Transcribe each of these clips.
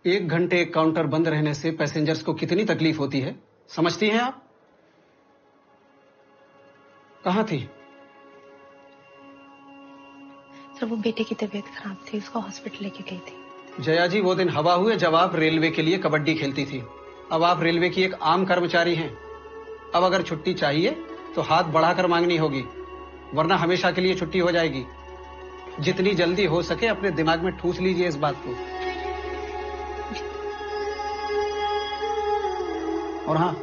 1 घंटे काउंटर बंद रहने से पैसेंजर्स को कितनी तकलीफ होती है, समझती हैं आप? कहां थी? सर वो बेटे की तबीयत खराब थी, उसको हॉस्पिटल लेके गई थी। जया जी, वो दिन हवा हुए जब आप रेलवे के लिए कबड्डी खेलती थी। अब आप रेलवे की एक आम कर्मचारी हैं। अब अगर छुट्टी चाहिए तो हाथ बढ़ाकर मांगनी होगी, वरना हमेशा के लिए छुट्टी हो जाएगी। जितनी जल्दी हो सके अपने दिमाग में ठूस लीजिए इस बात को। और हाँ,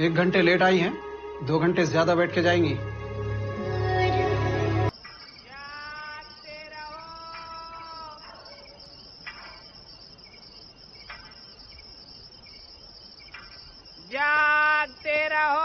1 घंटे लेट आई हैं, 2 घंटे ज्यादा बैठ के जाएंगी। जागते रहो।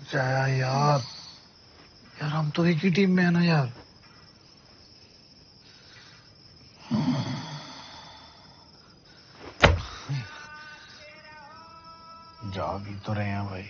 जया यार हम तो एक ही टीम में है ना यार। जा भी तो रहे हैं भाई।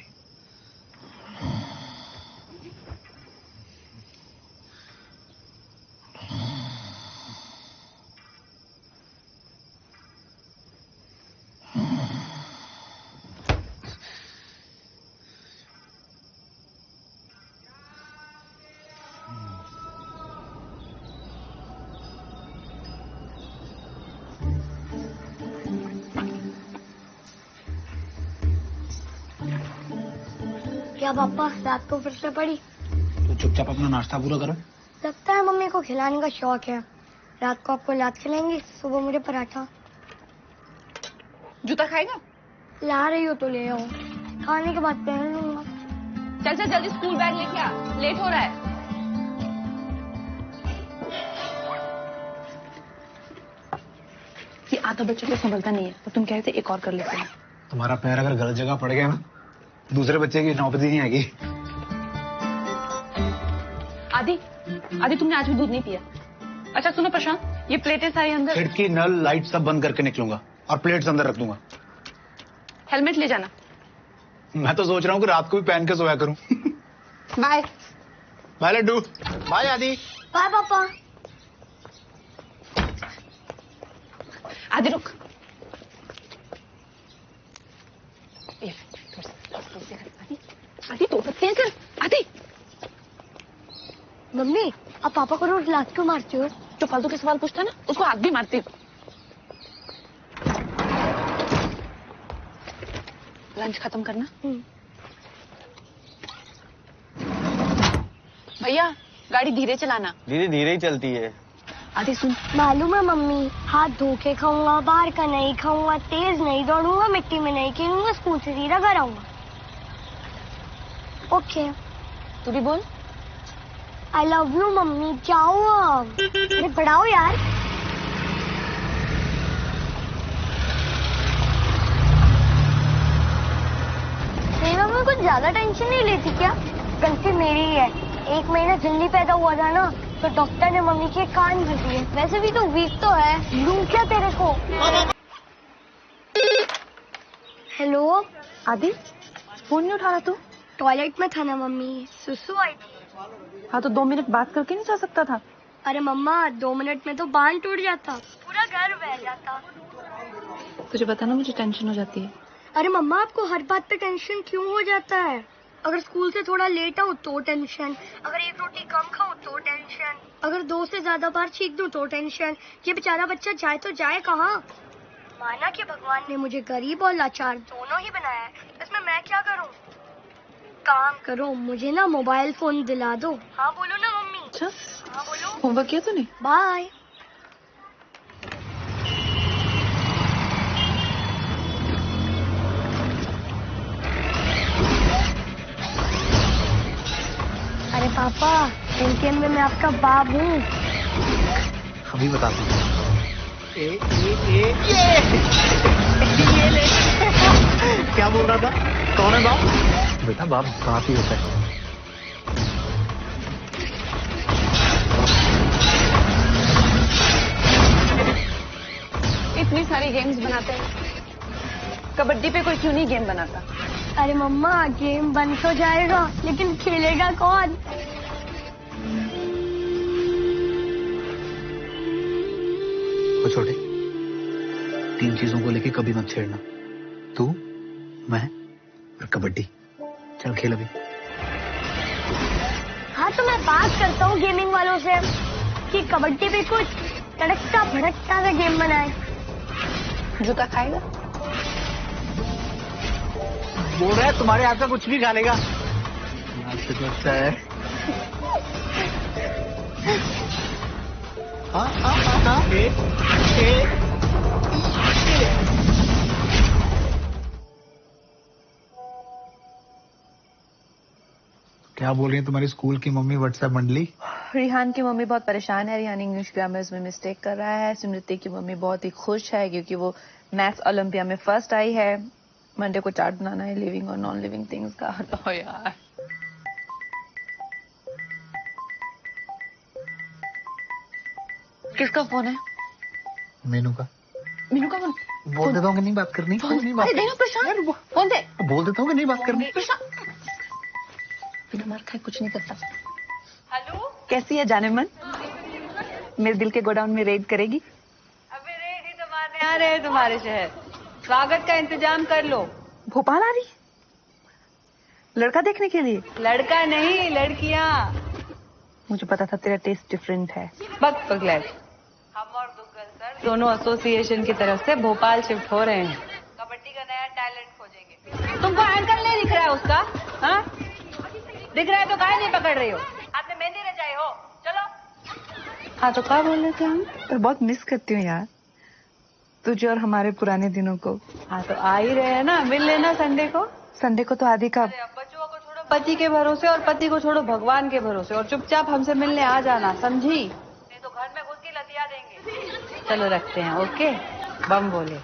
क्या पापा रात को फिर से पड़ी? तो चुपचाप अपना नाश्ता पूरा करो। लगता है मम्मी को खिलाने का शौक है। रात को आपको लात खिलाएंगी, सुबह मुझे पराठा। जूता खाएगा? ला रही हो तो ले आओ, खाने के बाद पहन लूंगा। चल चल जल्दी स्कूल बैग लेके आ, लेट हो रहा है। ये आधा बच्चों को संभलता नहीं है, तो तुम कह रहे थे एक और कर लेते हैं। तुम्हारा पैर अगर गलत जगह पड़ गया ना, दूसरे बच्चे की नौबत ही नहीं आएगी। आदि तुमने आज भी दूध नहीं पिया? अच्छा सुनो प्रशांत, ये प्लेटें सारी अंदर। खिड़की नल लाइट सब बंद करके निकलूंगा और प्लेट्स अंदर रख दूंगा। हेलमेट ले जाना। मैं तो सोच रहा हूँ कि रात को भी पहन के सोया करूं। Bye bye Laddu. Bye Adi. Bye पापा। आदि रुक। आदि तो सकते हैं सर। आदि मम्मी अब पापा को रोज लात क्यों मारती हो? जो फालतू के सवाल पूछता है ना, उसको हाथ भी मारती हूँ। लंच खत्म करना। भैया गाड़ी धीरे चलाना। धीरे धीरे ही चलती है। आदि सुन। मालूम है मम्मी, हाथ धो के खाऊंगा, बाहर का नहीं खाऊंगा, तेज नहीं दौड़ूंगा, मिट्टी में नहीं खेलूंगा, स्कूल से सीधा घर आऊंगा। ओके। तू भी बोल। I love you mummy. जाओ अब। अरे बढ़ाओ यार। मेरी मम्मी कुछ ज्यादा टेंशन नहीं लेती क्या? गलती मेरी है। 1 महीना जल्दी पैदा हुआ था ना, तो डॉक्टर ने मम्मी के कान भर दिए। वैसे भी तो वीक तो है। लूं क्या तेरे को? हेलो आदि फोन नहीं उठा रहा तू? टॉयलेट में था ना मम्मी, सुसु आई थी। हाँ तो 2 मिनट बात करके नहीं जा सकता था? अरे मम्मा 2 मिनट में तो बांध टूट जाता, पूरा घर बह जाता। तुझे बताना मुझे टेंशन हो जाती है। अरे मम्मा आपको हर बात पे टेंशन क्यों हो जाता है? अगर स्कूल से थोड़ा लेट आओ तो टेंशन, अगर 1 रोटी कम खाओ तो टेंशन, अगर 2 से ज्यादा बार छींक दूं तो टेंशन। ये बेचारा बच्चा जाए तो जाए कहाँ? माना कि भगवान ने मुझे गरीब और लाचार दोनों ही बनाया है, इसमें मैं क्या करूँ? काम करो, मुझे ना मोबाइल फोन दिला दो। हाँ बोलो ना मम्मी। अच्छा हाँ बोलो। होमवर्क किया तूने? बाय। अरे पापा, एलकेएम में मैं आपका बाप हूँ। अभी बताता हूँ। ये ले। क्या बोल रहा था? कौन है बाप? बेटा बाप ही होता है। इतनी सारी गेम्स बनाते हैं, कबड्डी पे कोई क्यों नहीं गेम बनाता? अरे मम्मा, गेम बन तो जाएगा लेकिन खेलेगा कौन? वो छोटे, 3 चीजों को लेके कभी मत छेड़ना। तू, मैं और कबड्डी। चल खेल अभी। हाँ तो मैं बात करता हूँ गेमिंग वालों से कि कबड्डी पे कुछ तड़कता भड़कता सा गेम बनाए। जूता खाएगा? बोल रहा है तुम्हारे हाथ का कुछ भी खा लेगा। से तो अच्छा है। हाँ। क्या बोल रही है तुम्हारी स्कूल की मम्मी व्हाट्सएप मंडली? रिहान की मम्मी बहुत परेशान है। रिहान इंग्लिश ग्रामर्स में मिस्टेक कर रहा है। स्मृति की मम्मी बहुत ही खुश है क्योंकि वो मैथ्स ओलंपिया में फर्स्ट आई है। मंडे को चार्ट बनाना है लिविंग और नॉन लिविंग थिंग्स का। तो यार किसका फोन है? मीनू का। मीनू का फोन? बोल देता हूँ कि नहीं बात करनी। नहीं बात देना प्रशांत, फोन दे। बोल देता हूँ कि नहीं बात करनी। प्रशांत बिना मार खाए कुछ नहीं करता। हेलो, कैसी है जाने मन? मेरे दिल के गोडाउन में रेड करेगी? अबे रेड ही तो मारने आ रहे हैं तुम्हारे शहर। स्वागत का इंतजाम कर लो। भोपाल आ रही? लड़का देखने के लिए? लड़का नहीं, लड़कियां। मुझे पता था तेरा टेस्ट डिफरेंट है। बक पगलैट। हम और दुग्गल सर दोनों एसोसिएशन की तरफ से भोपाल शिफ्ट हो रहे हैं। कबड्डी का नया टैलेंट खोजेंगे। तुमको एंकल नहीं दिख रहा है उसका? हाँ, दिख रहा है तो काहे नहीं पकड़ रही हो? हाथ में मेहंदी रचाई हो? चलो। हाँ तो क्या बोल रहे थे हम? तो बहुत मिस करती हूँ यार तुझे और हमारे पुराने दिनों को। हाँ तो आ ही रहे हैं ना, मिल लेना संडे को। संडे को तो आदि का बच्चों को छोड़ो पति के भरोसे और पति को छोड़ो भगवान के भरोसे और चुपचाप हमसे मिलने आ जाना, समझी? नहीं तो घर में घुस के लतिया देंगे। चलो रखते हैं, ओके? बम बोले।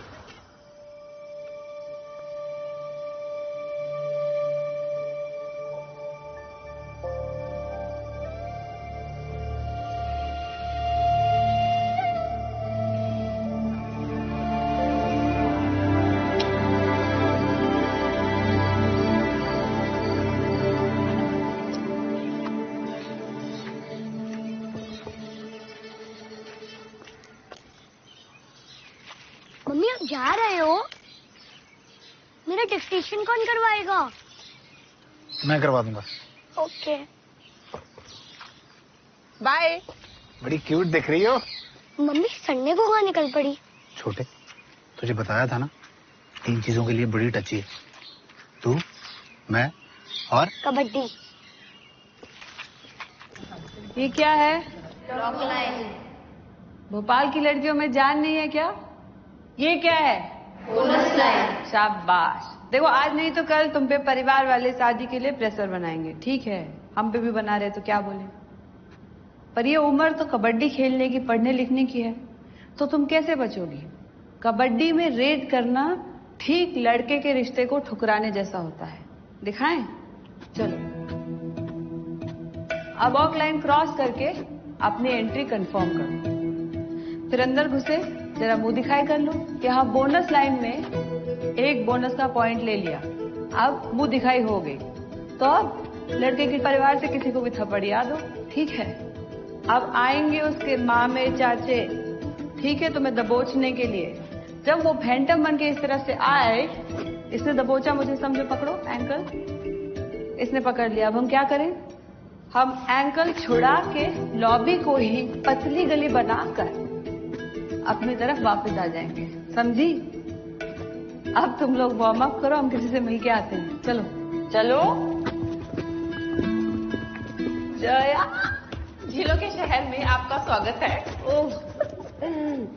मम्मी आप जा रहे हो? मेरा डिक्टेशन कौन करवाएगा? मैं करवा दूंगा। Okay bye. बड़ी क्यूट दिख रही हो। मम्मी संडे को कहाँ निकल पड़ी? छोटे, तुझे बताया था ना 3 चीजों के लिए बड़ी टची है। तू, मैं और कबड्डी। ये क्या है? भोपाल की लड़कियों में जान नहीं है क्या? ये क्या है? Bonus line. शाबाश। देखो आज नहीं तो कल तुम पे परिवार वाले शादी के लिए प्रेशर बनाएंगे, ठीक है? हम पे भी बना रहे तो क्या बोले? पर ये उम्र तो कबड्डी खेलने की, पढ़ने लिखने की है, तो तुम कैसे बचोगी? कबड्डी में रेड करना ठीक लड़के के रिश्ते को ठुकराने जैसा होता है। दिखाएं? चलो अब वॉक लाइन क्रॉस करके अपनी एंट्री कंफर्म करो, फिर अंदर घुसे जरा मुंह दिखाई कर लो कि हाँ बोनस लाइन में एक बोनस का पॉइंट ले लिया। अब मुंह दिखाई हो गई तो अब लड़के के परिवार से किसी को भी थप्पड़ याद हो, ठीक है? अब आएंगे उसके मामे चाचे, ठीक है, तुम्हें दबोचने के लिए। जब वो फैंटम बन के इस तरह से आए, इसने दबोचा मुझे, समझो, पकड़ो एंकल, इसने पकड़ लिया। अब हम क्या करें? हम एंकल छुड़ा के लॉबी को ही पतली गली बनाकर अपनी तरफ वापस आ जाएंगे, समझी? अब तुम लोग वार्म अप करो, हम किसी से मिल के आते हैं। चलो चलो। जया, झीलों के शहर में आपका स्वागत है। ओह,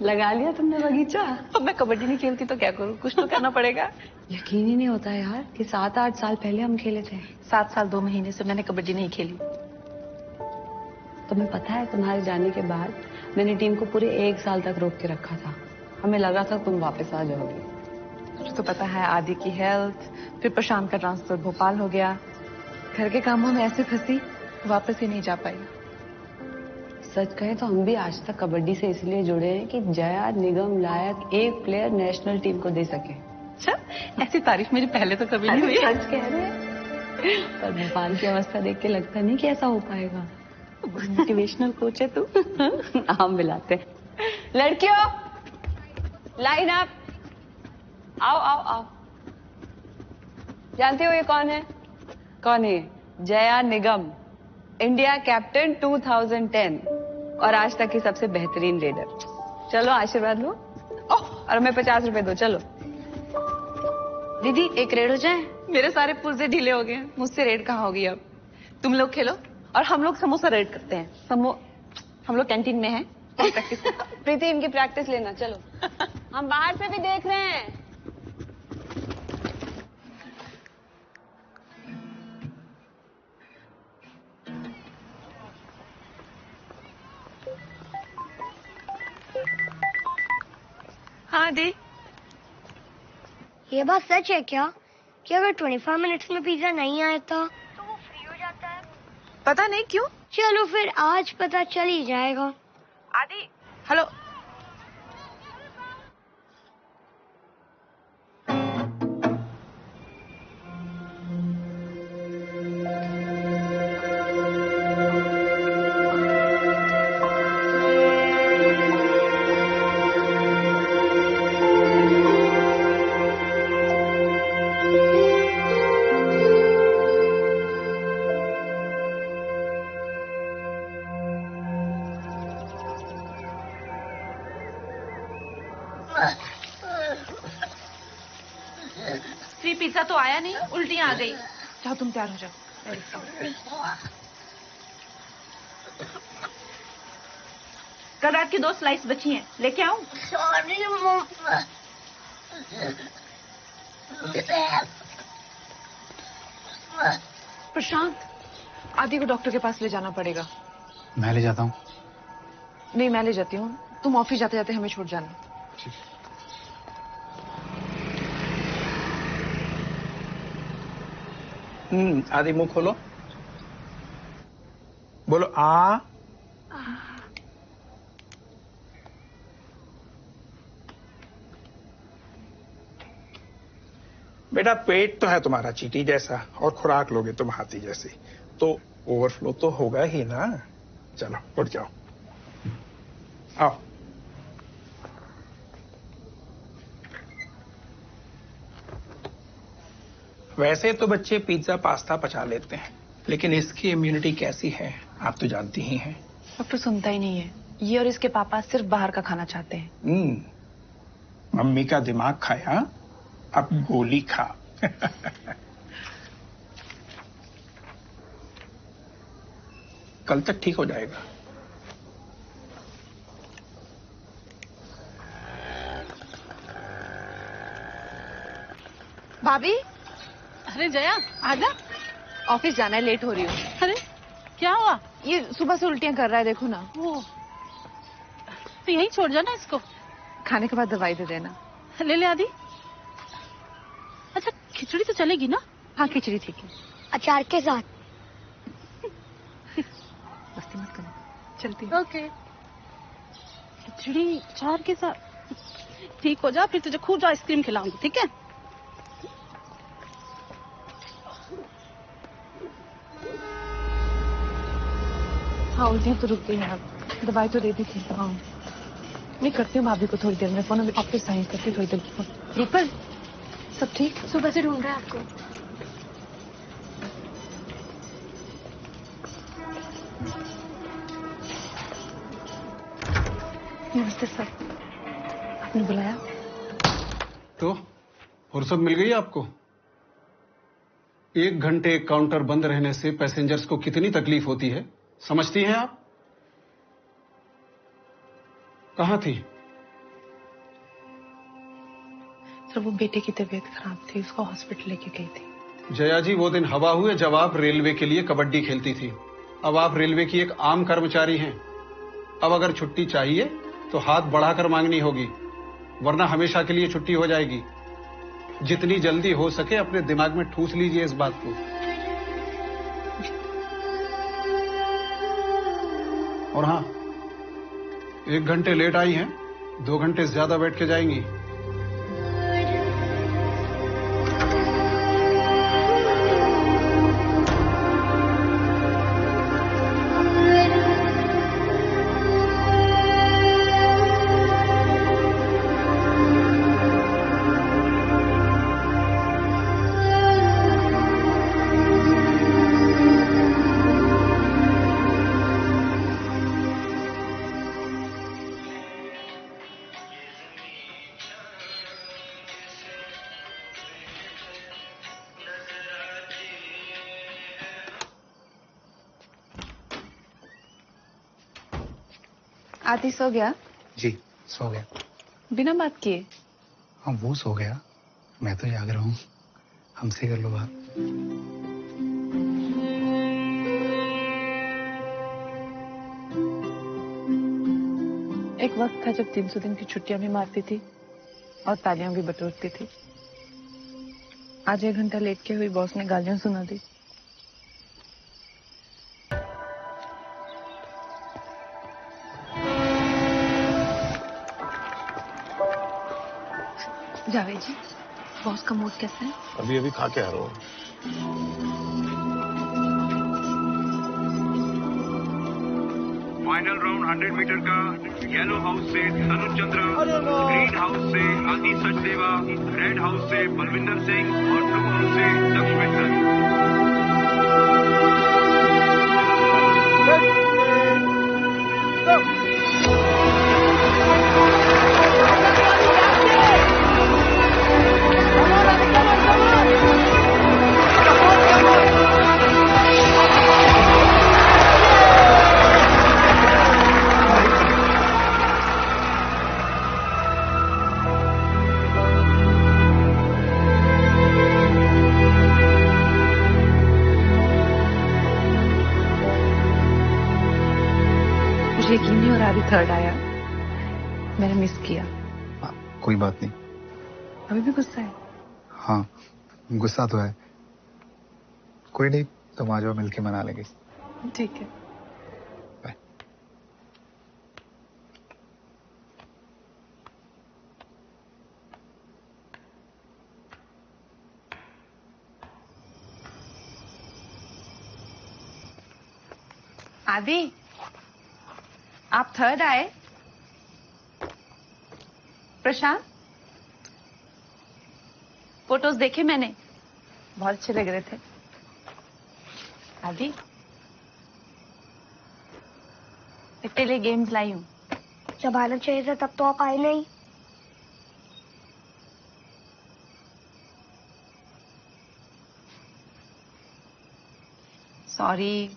लगा लिया तुमने बगीचा? अब मैं कबड्डी नहीं खेलती तो क्या करूँ? कुछ तो करना पड़ेगा। यकीन ही नहीं होता यार कि 7-8 साल पहले हम खेले थे। 7 साल 2 महीने से मैंने कबड्डी नहीं खेली। तुम्हें पता है तुम्हारे जाने के बाद मैंने टीम को पूरे 1 साल तक रोक के रखा था। हमें लगा था तुम वापस आ जाओगी। तुझे तो पता है आदि की हेल्थ, फिर प्रशांत का ट्रांसफर भोपाल हो गया। घर के कामों में ऐसे फंसी वापस ही नहीं जा पाई। सच कहे तो हम भी आज तक कबड्डी से इसलिए जुड़े हैं कि जया निगम लायक एक प्लेयर नेशनल टीम को दे सके। अच्छा, ऐसी तारीफ मेरी पहले तो कभी नहीं हुई। सच कह रहे हैं। पर भोपाल की अवस्था देख के लगता नहीं कि ऐसा हो पाएगा। मोटिवेशनल कोच है तू। हम मिलाते। लड़कियों लाइन अप, आओ आओ आओ। जानते हो ये कौन है? कौन है? जया निगम, इंडिया कैप्टन 2010 और आज तक की सबसे बेहतरीन रेडर। चलो आशीर्वाद लो। और हमें 50 रुपए दो। चलो दीदी एक रेड हो जाए। मेरे सारे पुर्जे ढीले हो गए, मुझसे रेड कहाँ होगी अब। तुम लोग खेलो और हम लोग समोसा रेड करते हैं। हम लोग कैंटीन में हैं और प्रैक्टिस। प्रीति इनकी प्रैक्टिस लेना। चलो हम बाहर से भी देख रहे हैं। हाँ दी। ये बात सच है क्या कि अगर 25 मिनट्स में पिज्जा नहीं आया था तो वो फ्री हो जाता है? पता नहीं क्यों। चलो फिर आज पता चल ही जाएगा। आदि हेलो। फ्री पिज्जा तो आया नहीं, उल्टियां आ गई। जाओ तुम तैयार हो जाओ। कल रात की 2 स्लाइस बची हैं, लेके आऊं? सॉरी मम्मा। प्रशांत, आदि को डॉक्टर के पास ले जाना पड़ेगा। मैं ले जाता हूँ। नहीं मैं ले जाती हूँ, तुम ऑफिस जाते जाते हमें छोड़ जाना। आदि मुंह खोलो, बोलो आ। बेटा पेट तो है तुम्हारा चींटी जैसा और खुराक लोगे तुम हाथी जैसी, तो ओवरफ्लो तो होगा ही ना। चलो उठ जाओ, आओ। वैसे तो बच्चे पिज्जा पास्ता पचा लेते हैं, लेकिन इसकी इम्यूनिटी कैसी है आप तो जानती ही हैं। डॉक्टर सुनता ही नहीं है। ये और इसके पापा सिर्फ बाहर का खाना चाहते हैं। मम्मी का दिमाग खाया, अब गोली खा। कल तक ठीक हो जाएगा। भाभी अरे जया आजा। ऑफिस जाना है, लेट हो रही हूँ। अरे क्या हुआ? ये सुबह से उल्टियां कर रहा है, देखो ना। वो तो यहीं छोड़ जाना इसको। खाने के बाद दवाई दे देना। ले ले आदि। अच्छा खिचड़ी तो चलेगी ना? हाँ खिचड़ी ठीक है। अचार के साथ। मस्ती मत करना, चलती। ओके। खिचड़ी अचार के साथ ठीक हो जा, फिर तुझे खूब आइसक्रीम खिलाऊंगी, ठीक है? हाँ उल्टियां तो रुक गई हैं, अब दवाई तो दे दी थी। हाँ मैं करती हूँ भाभी को थोड़ी देर में फोन, अभी ऑफिस साइन करती हूँ थोड़ी देर की। रूपल सब ठीक? सुबह से ढूंढ रहा है आपको। नमस्ते सर, आपने बुलाया? तो फुर्सत मिल गई आपको? 1 घंटे काउंटर बंद रहने से पैसेंजर्स को कितनी तकलीफ होती है, समझती हैं आप? कहां थी? सर वो बेटे की तबीयत खराब थी, उसको हॉस्पिटल लेके गई थी। जया जी वो दिन हवा हुए जब आप रेलवे के लिए कबड्डी खेलती थी। अब आप रेलवे की एक आम कर्मचारी हैं। अब अगर छुट्टी चाहिए तो हाथ बढ़ाकर मांगनी होगी, वरना हमेशा के लिए छुट्टी हो जाएगी। जितनी जल्दी हो सके अपने दिमाग में ठूस लीजिए इस बात को। और हाँ, 1 घंटे लेट आई हैं, 2 घंटे ज्यादा बैठ के जाएंगी। आदि सो गया? जी सो गया। बिना बात किए? हाँ वो सो गया, मैं तो जाग रहा हूँ। हमसे कर लो बात। एक वक्त था जब 300 दिन की छुट्टियां भी मारती थी और तालियां भी बटोरती थी। आज 1 घंटा लेट के हुई बॉस ने गालियां सुना दी। जावेद जी, बॉस का मूड कैसा है? अभी अभी खा के आ रहा हूँ। फाइनल राउंड 100 मीटर का येलो हाउस से तनुज चंद्र, ग्रीन हाउस से आदि सचदेवा, रेड हाउस से बलविंदर सिंह और ब्लू हाउस से लक्ष्मेंद्र। मुझे यकीन नहीं हो रहा, अभी थर्ड आया। मैंने मिस किया। कोई बात नहीं। अभी भी गुस्सा है? हाँ गुस्सा तो है। कोई नहीं, तुम आ जाओ, मिलके मना लेंगे। ठीक है। बाय। आदि, आप थर्ड आए? प्रशांत, फोटोज देखे मैंने, बहुत अच्छे लग रहे थे। आदि, इतने लिए गेम्स लाई हूँ। जब आना चाहिए था तब तो आप आए नहीं। सॉरी,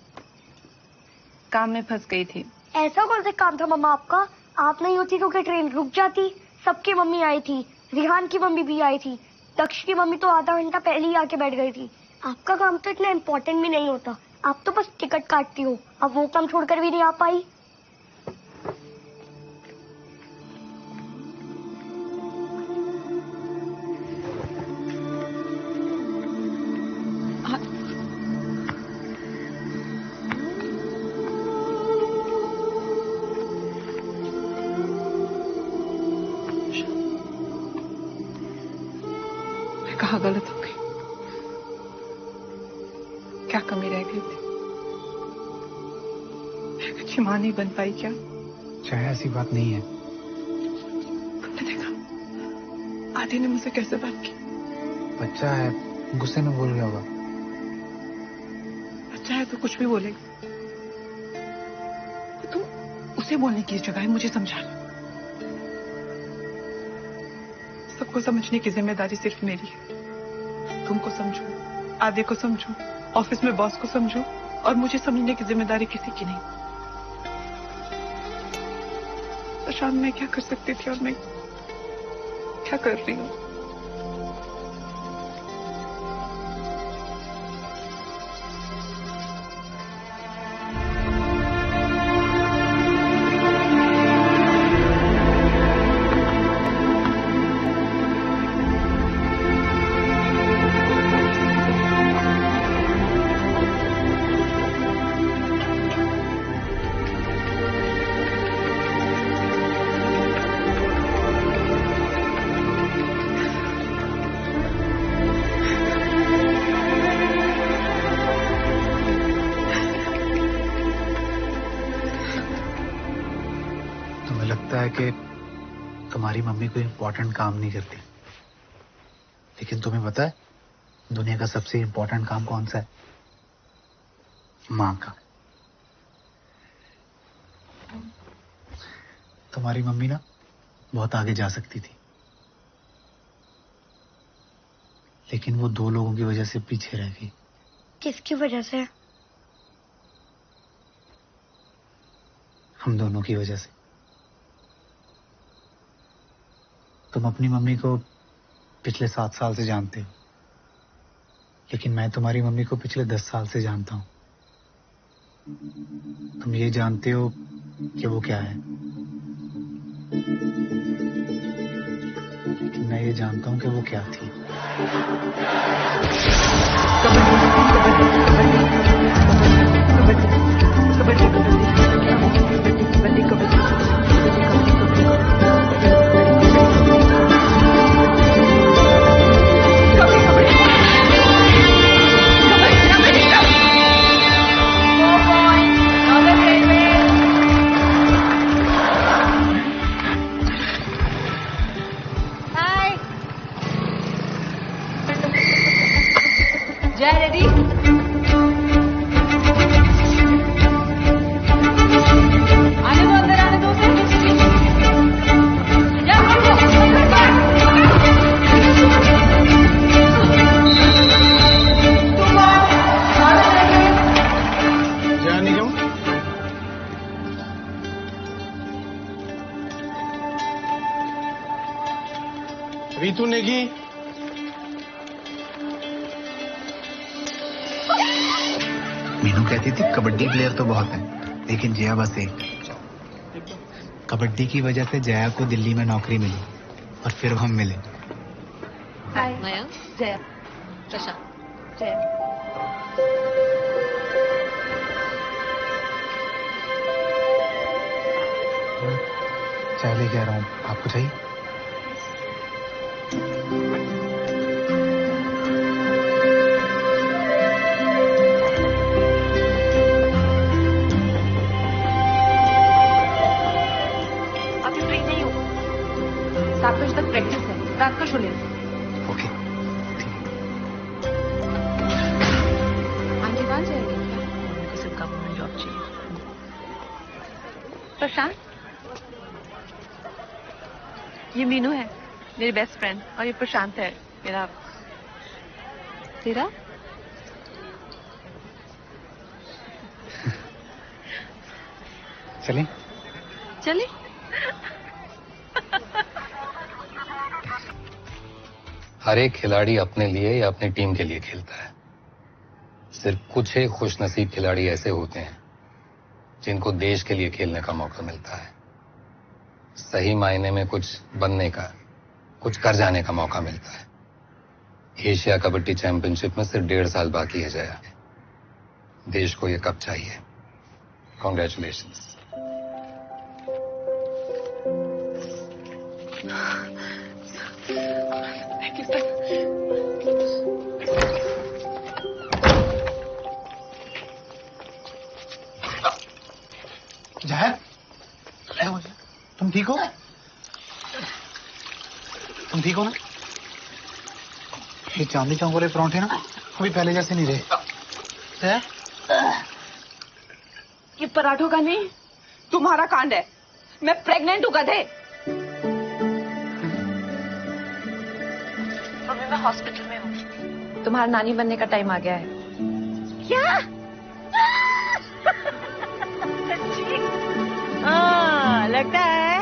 काम में फंस गई थी। ऐसा कौन सा काम था मम्मा आपका? आप नहीं होती तो क्या ट्रेन रुक जाती? सबकी मम्मी आई थी, रिहान की मम्मी भी आई थी, दक्ष की मम्मी तो आधा घंटा पहले ही आके बैठ गई थी। आपका काम तो इतना इम्पोर्टेंट भी नहीं होता, आप तो बस टिकट काटती हो। अब वो काम छोड़कर भी नहीं आ पाई। कहाँ गलत हो गई? क्या कमी रह गई थी? एक अच्छी माँ नहीं बन पाई क्या? चाहे ऐसी बात नहीं है। तुमने देखा आदि ने मुझसे कैसे बात की? बच्चा है, गुस्से में बोल गया होगा। बच्चा है तो कुछ भी बोलेगा। तो तुम उसे बोलने की जगह मुझे समझा लो। सबको समझने की जिम्मेदारी सिर्फ मेरी है। तुमको समझो, आदि को समझो, ऑफिस में बॉस को समझो, और मुझे समझने की जिम्मेदारी किसी की नहीं। प्रशांत, मैं क्या कर सकती थी और मैं क्या कर रही हूँ? है कि तुम्हारी मम्मी कोई इम्पोर्टेंट काम नहीं करती, लेकिन तुम्हें पता है दुनिया का सबसे इम्पोर्टेंट काम कौन सा है? माँ का। तुम्हारी मम्मी ना बहुत आगे जा सकती थी, लेकिन वो 2 लोगों की वजह से पीछे रह गई। किसकी वजह से? हम दोनों की वजह से। तुम अपनी मम्मी को पिछले 7 साल से जानते हो, लेकिन मैं तुम्हारी मम्मी को पिछले 10 साल से जानता हूं। तुम ये जानते हो कि वो क्या है, लेकिन मैं ये जानता हूं कि वो क्या थी। जय रेडी? आने दो, अंदर आने दो। जया निगम, रीतू नेगी, मीनू कहती थी कबड्डी प्लेयर तो बहुत हैं, लेकिन जया बस एक। कबड्डी की वजह से जया को दिल्ली में नौकरी मिली और फिर हम मिले। हाय मयंक, जया। प्रशांत। जया। चाय लेके आ रहा हूँ, आपको चाहिए? अभी फ्री नहीं हूँ, 7 बजे तक प्रैक्टिस है, रात को शो लेंगे। ओके। आगे कहाँ जाएंगे? उनको सिर्फ गवर्नमेंट जॉब चाहिए। प्रशांत, ये मीनू है, मेरी बेस्ट फ्रेंड, और ये प्रशांत है, मेरा। तेरा? चलें? चले। हर एक खिलाड़ी अपने लिए या अपनी टीम के लिए खेलता है। सिर्फ कुछ ही खुशनसीब खिलाड़ी ऐसे होते हैं जिनको देश के लिए खेलने का मौका मिलता है, सही मायने में कुछ बनने का, कुछ कर जाने का मौका मिलता है। एशिया कबड्डी चैंपियनशिप में सिर्फ 1.5 साल बाकी है जया। देश को ये कप चाहिए। कॉन्ग्रेचुलेशंस। जहर, क्या हुआ? तुम ठीक हो? तुम ठीक हो ना? ये चांदनी चौक वाले परांठे ना अभी पहले जैसे नहीं रहे। ये पराठों का नहीं, तुम्हारा कांड है। मैं प्रेग्नेंट हूँ गधे। अभी मैं हॉस्पिटल में हूँ, तुम्हारा नानी बनने का टाइम आ गया है। क्या? हाँ, लगता है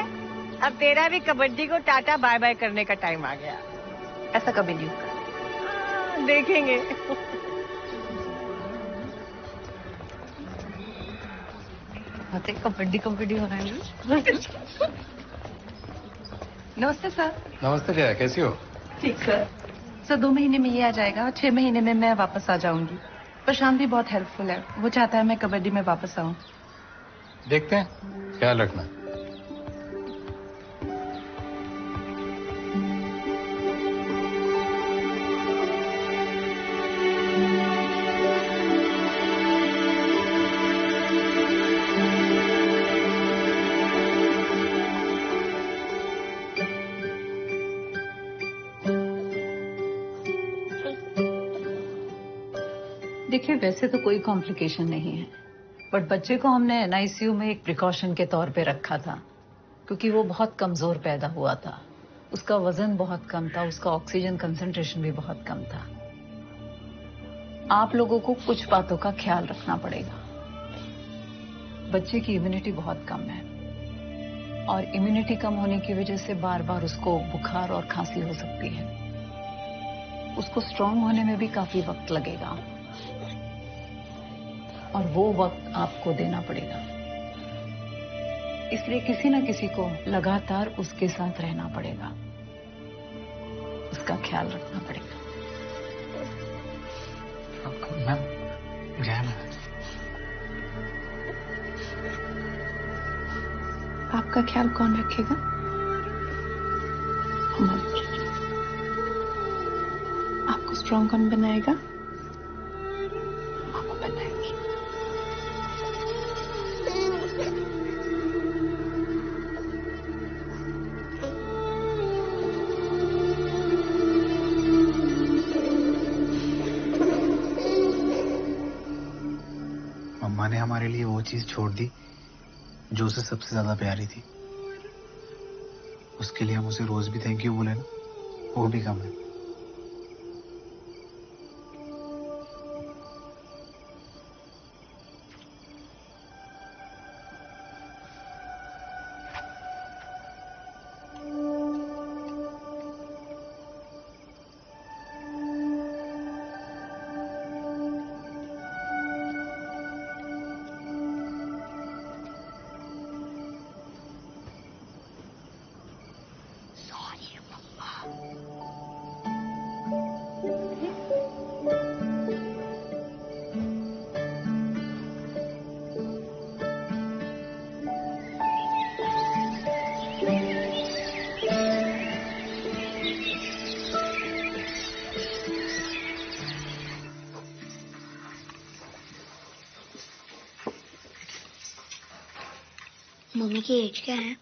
अब तेरा भी कबड्डी को टाटा बाय बाय करने का टाइम आ गया। ऐसा कभी नहीं होगा। देखेंगे। कबड्डी कबड्डी हो रहा है। नमस्ते सर। नमस्ते जया, कैसी हो? ठीक सर। सर 2 महीने में ये आ जाएगा और 6 महीने में मैं वापस आ जाऊंगी। प्रशांत भी बहुत हेल्पफुल है, वो चाहता है मैं कबड्डी में वापस आऊं। देखते हैं, ख्याल रखना। देखिए वैसे तो कोई कॉम्प्लिकेशन नहीं है, बट बच्चे को हमने एनआईसीयू में एक प्रिकॉशन के तौर पे रखा था क्योंकि वो बहुत कमजोर पैदा हुआ था। उसका वजन बहुत कम था, उसका ऑक्सीजन कंसंट्रेशन भी बहुत कम था। आप लोगों को कुछ बातों का ख्याल रखना पड़ेगा। बच्चे की इम्यूनिटी बहुत कम है और इम्यूनिटी कम होने की वजह से बार बार उसको बुखार और खांसी हो सकती है। उसको स्ट्रांग होने में भी काफी वक्त लगेगा और वो वक्त आपको देना पड़ेगा। इसलिए किसी न किसी को लगातार उसके साथ रहना पड़ेगा, उसका ख्याल रखना पड़ेगा। मैम जय मैम। आपका ख्याल कौन रखेगा? आपको स्ट्रांग कौन बनाएगा? आपको बनाएगी। मम्मा ने हमारे लिए वो चीज छोड़ दी जो उसे सबसे ज्यादा प्यारी थी। उसके लिए हम उसे रोज भी थैंक यू बोले ना, वो भी कम है। मम्मी की एज क्या है?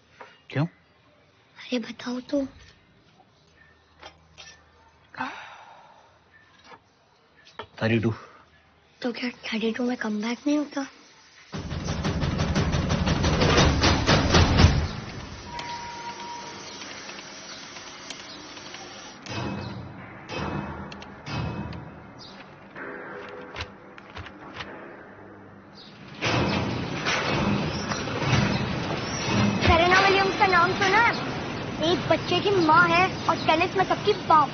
क्यों? अरे बताओ तो। 32। तो क्या 32 में कमबैक नहीं होता? सेरेना विलियम्स का नाम सुना है? एक बच्चे की माँ है और टेनिस में सबकी बाप।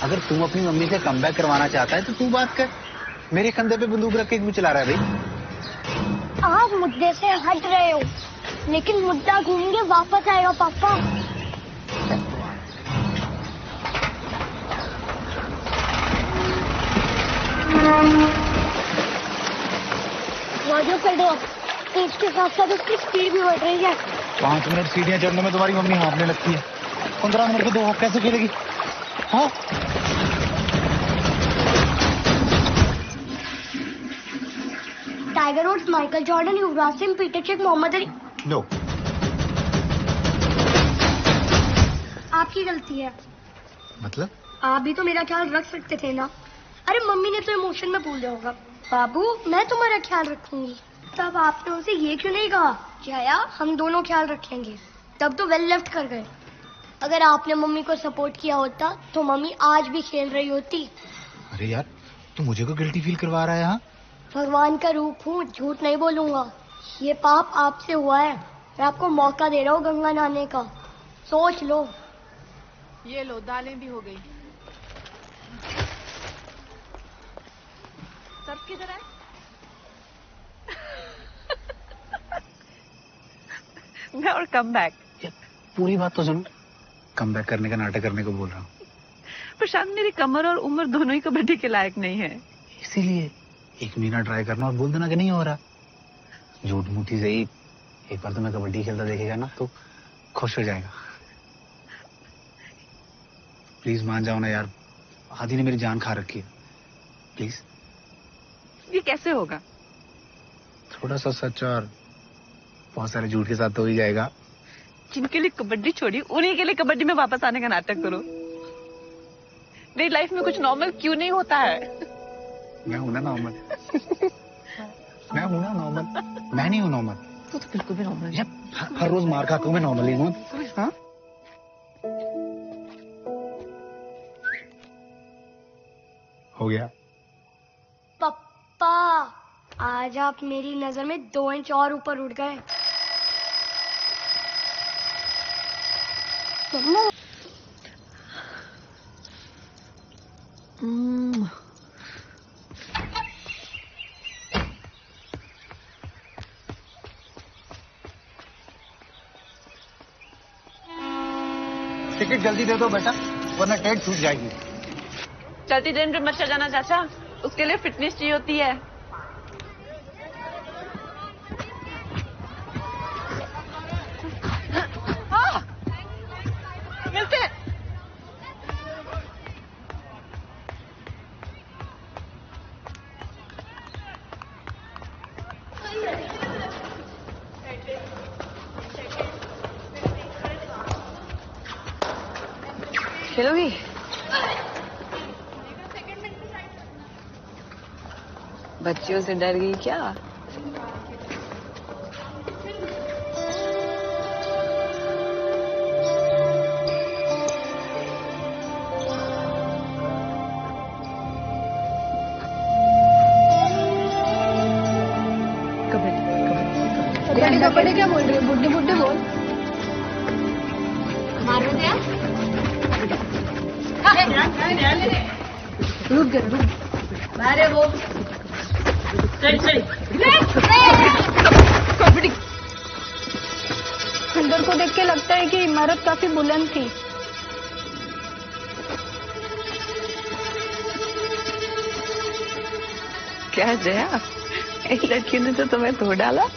अगर तुम अपनी मम्मी से कमबैक करवाना चाहता है तो तू बात कर। मेरे कंधे पे बंदूक रख के क्यों चला रहा है भाई? आप मुद्दे से हट रहे हो, लेकिन मुद्दा घूम के वापस आएगा पापा। तेज के साथ साथ उसकी स्पीड भी बढ़ रही है। 5 मिनट सीढ़ियां चढ़ने में तुम्हारी मम्मी हाँफने लगती है, 15 मिनट में 2 हॉक कैसे खेलेगी? हाँ Tiger Woods, Michael Jordan, Yuvraj Singh, Peter Cech, Muhammad Ali. No, आपकी गलती है। मतलब? आप भी तो मेरा ख्याल रख सकते थे ना। अरे मम्मी ने तो इमोशन में भूल दिया होगा। बाबू मैं तुम्हारा ख्याल रखूंगी। तब आपने उसे ये क्यों नहीं कहा जया हम दोनों ख्याल रखेंगे? तब तो वेल लेफ्ट कर गए। अगर आपने मम्मी को सपोर्ट किया होता तो मम्मी आज भी खेल रही होती। अरे यार तू मुझे को गिल्टी फील करवा रहा है? हाँ भगवान का रूप हूँ, झूठ नहीं बोलूंगा। ये पाप आपसे हुआ है। मैं आपको मौका दे रहा हूँ गंगा नहाने का, सोच लो। ये लो दालें भी हो गई। सब किधर है? मैं और कम बैक। पूरी बात तो सुन। कम बैक करने का नाटक करने को बोल रहा हूँ। प्रशांत मेरी कमर और उम्र दोनों ही कबड्डी के लायक नहीं है। इसीलिए 1 महीना ट्राई करना और बोल देना कि नहीं हो रहा। झूठ मूठी से ही एक बार तो मैं कबड्डी खेलता देखेगा ना तो खुश हो जाएगा। प्लीज मान जाओ ना यार, आदि ने मेरी जान खा रखी है। प्लीज। ये कैसे होगा? थोड़ा सा सच और बहुत सारे झूठ के साथ तो ही जाएगा। जिनके लिए कबड्डी छोड़ी उन्हीं के लिए कबड्डी में वापस आने का नाटक करो। मेरी लाइफ में कुछ नॉर्मल क्यों नहीं होता है? मैं हूं ना नॉर्मल। मैं हूं ना नॉर्मल। मैं नहीं हूं नॉर्मल। तू तो बिल्कुल भी नॉर्मल है। हर रोज मार खाता हूं, मैं नॉर्मल ही हूं। हाँ? हो गया। पप्पा, आज आप मेरी नजर में 2 इंच और ऊपर उठ गए। टिकट जल्दी दे दो बेटा, वरना ट्रेन छूट जाएगी। चलती ट्रेन पे मत चढ़ जाना चाचा, उसके लिए फिटनेस चाहिए होती है। मिलते हैं। खेलोगी? बच्चियों से डर गई क्या? कबड्डी क्या बोल रही है? बुड्ढे बुड्ढे बोल। मारो क्या? रुक गया, रुक। अरे वो खंडर को देख के लगता है कि इमारत काफी बुलंद थी। क्या जया, एक लड़की ने तो तुम्हें धो डाला।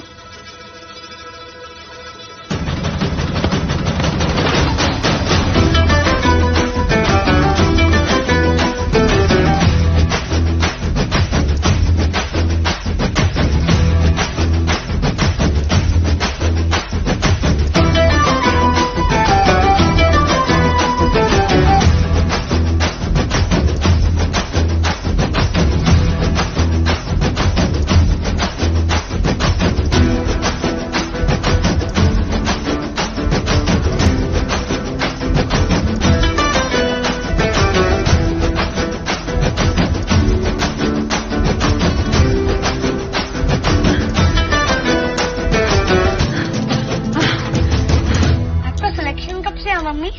मम्मी?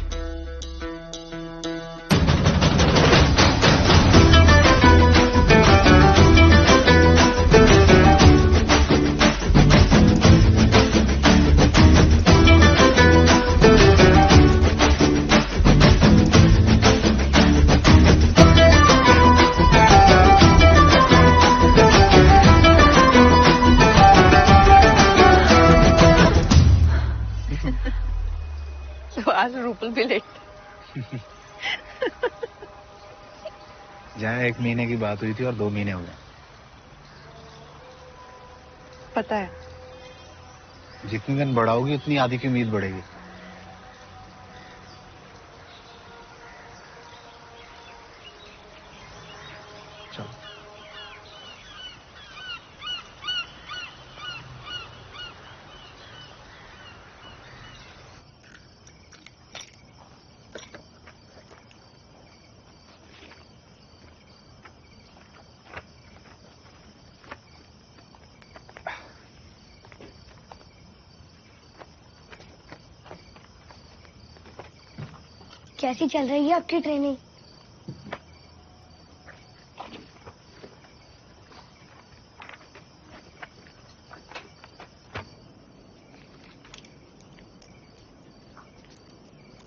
तो आज रूपल भी लेट। जहाँ 1 महीने की बात हुई थी और 2 महीने हो गए। पता है, जितनी दिन बड़ा होगी उतनी आदि की उम्मीद बढ़ेगी। चलो कैसी चल रही है आपकी ट्रेनिंग?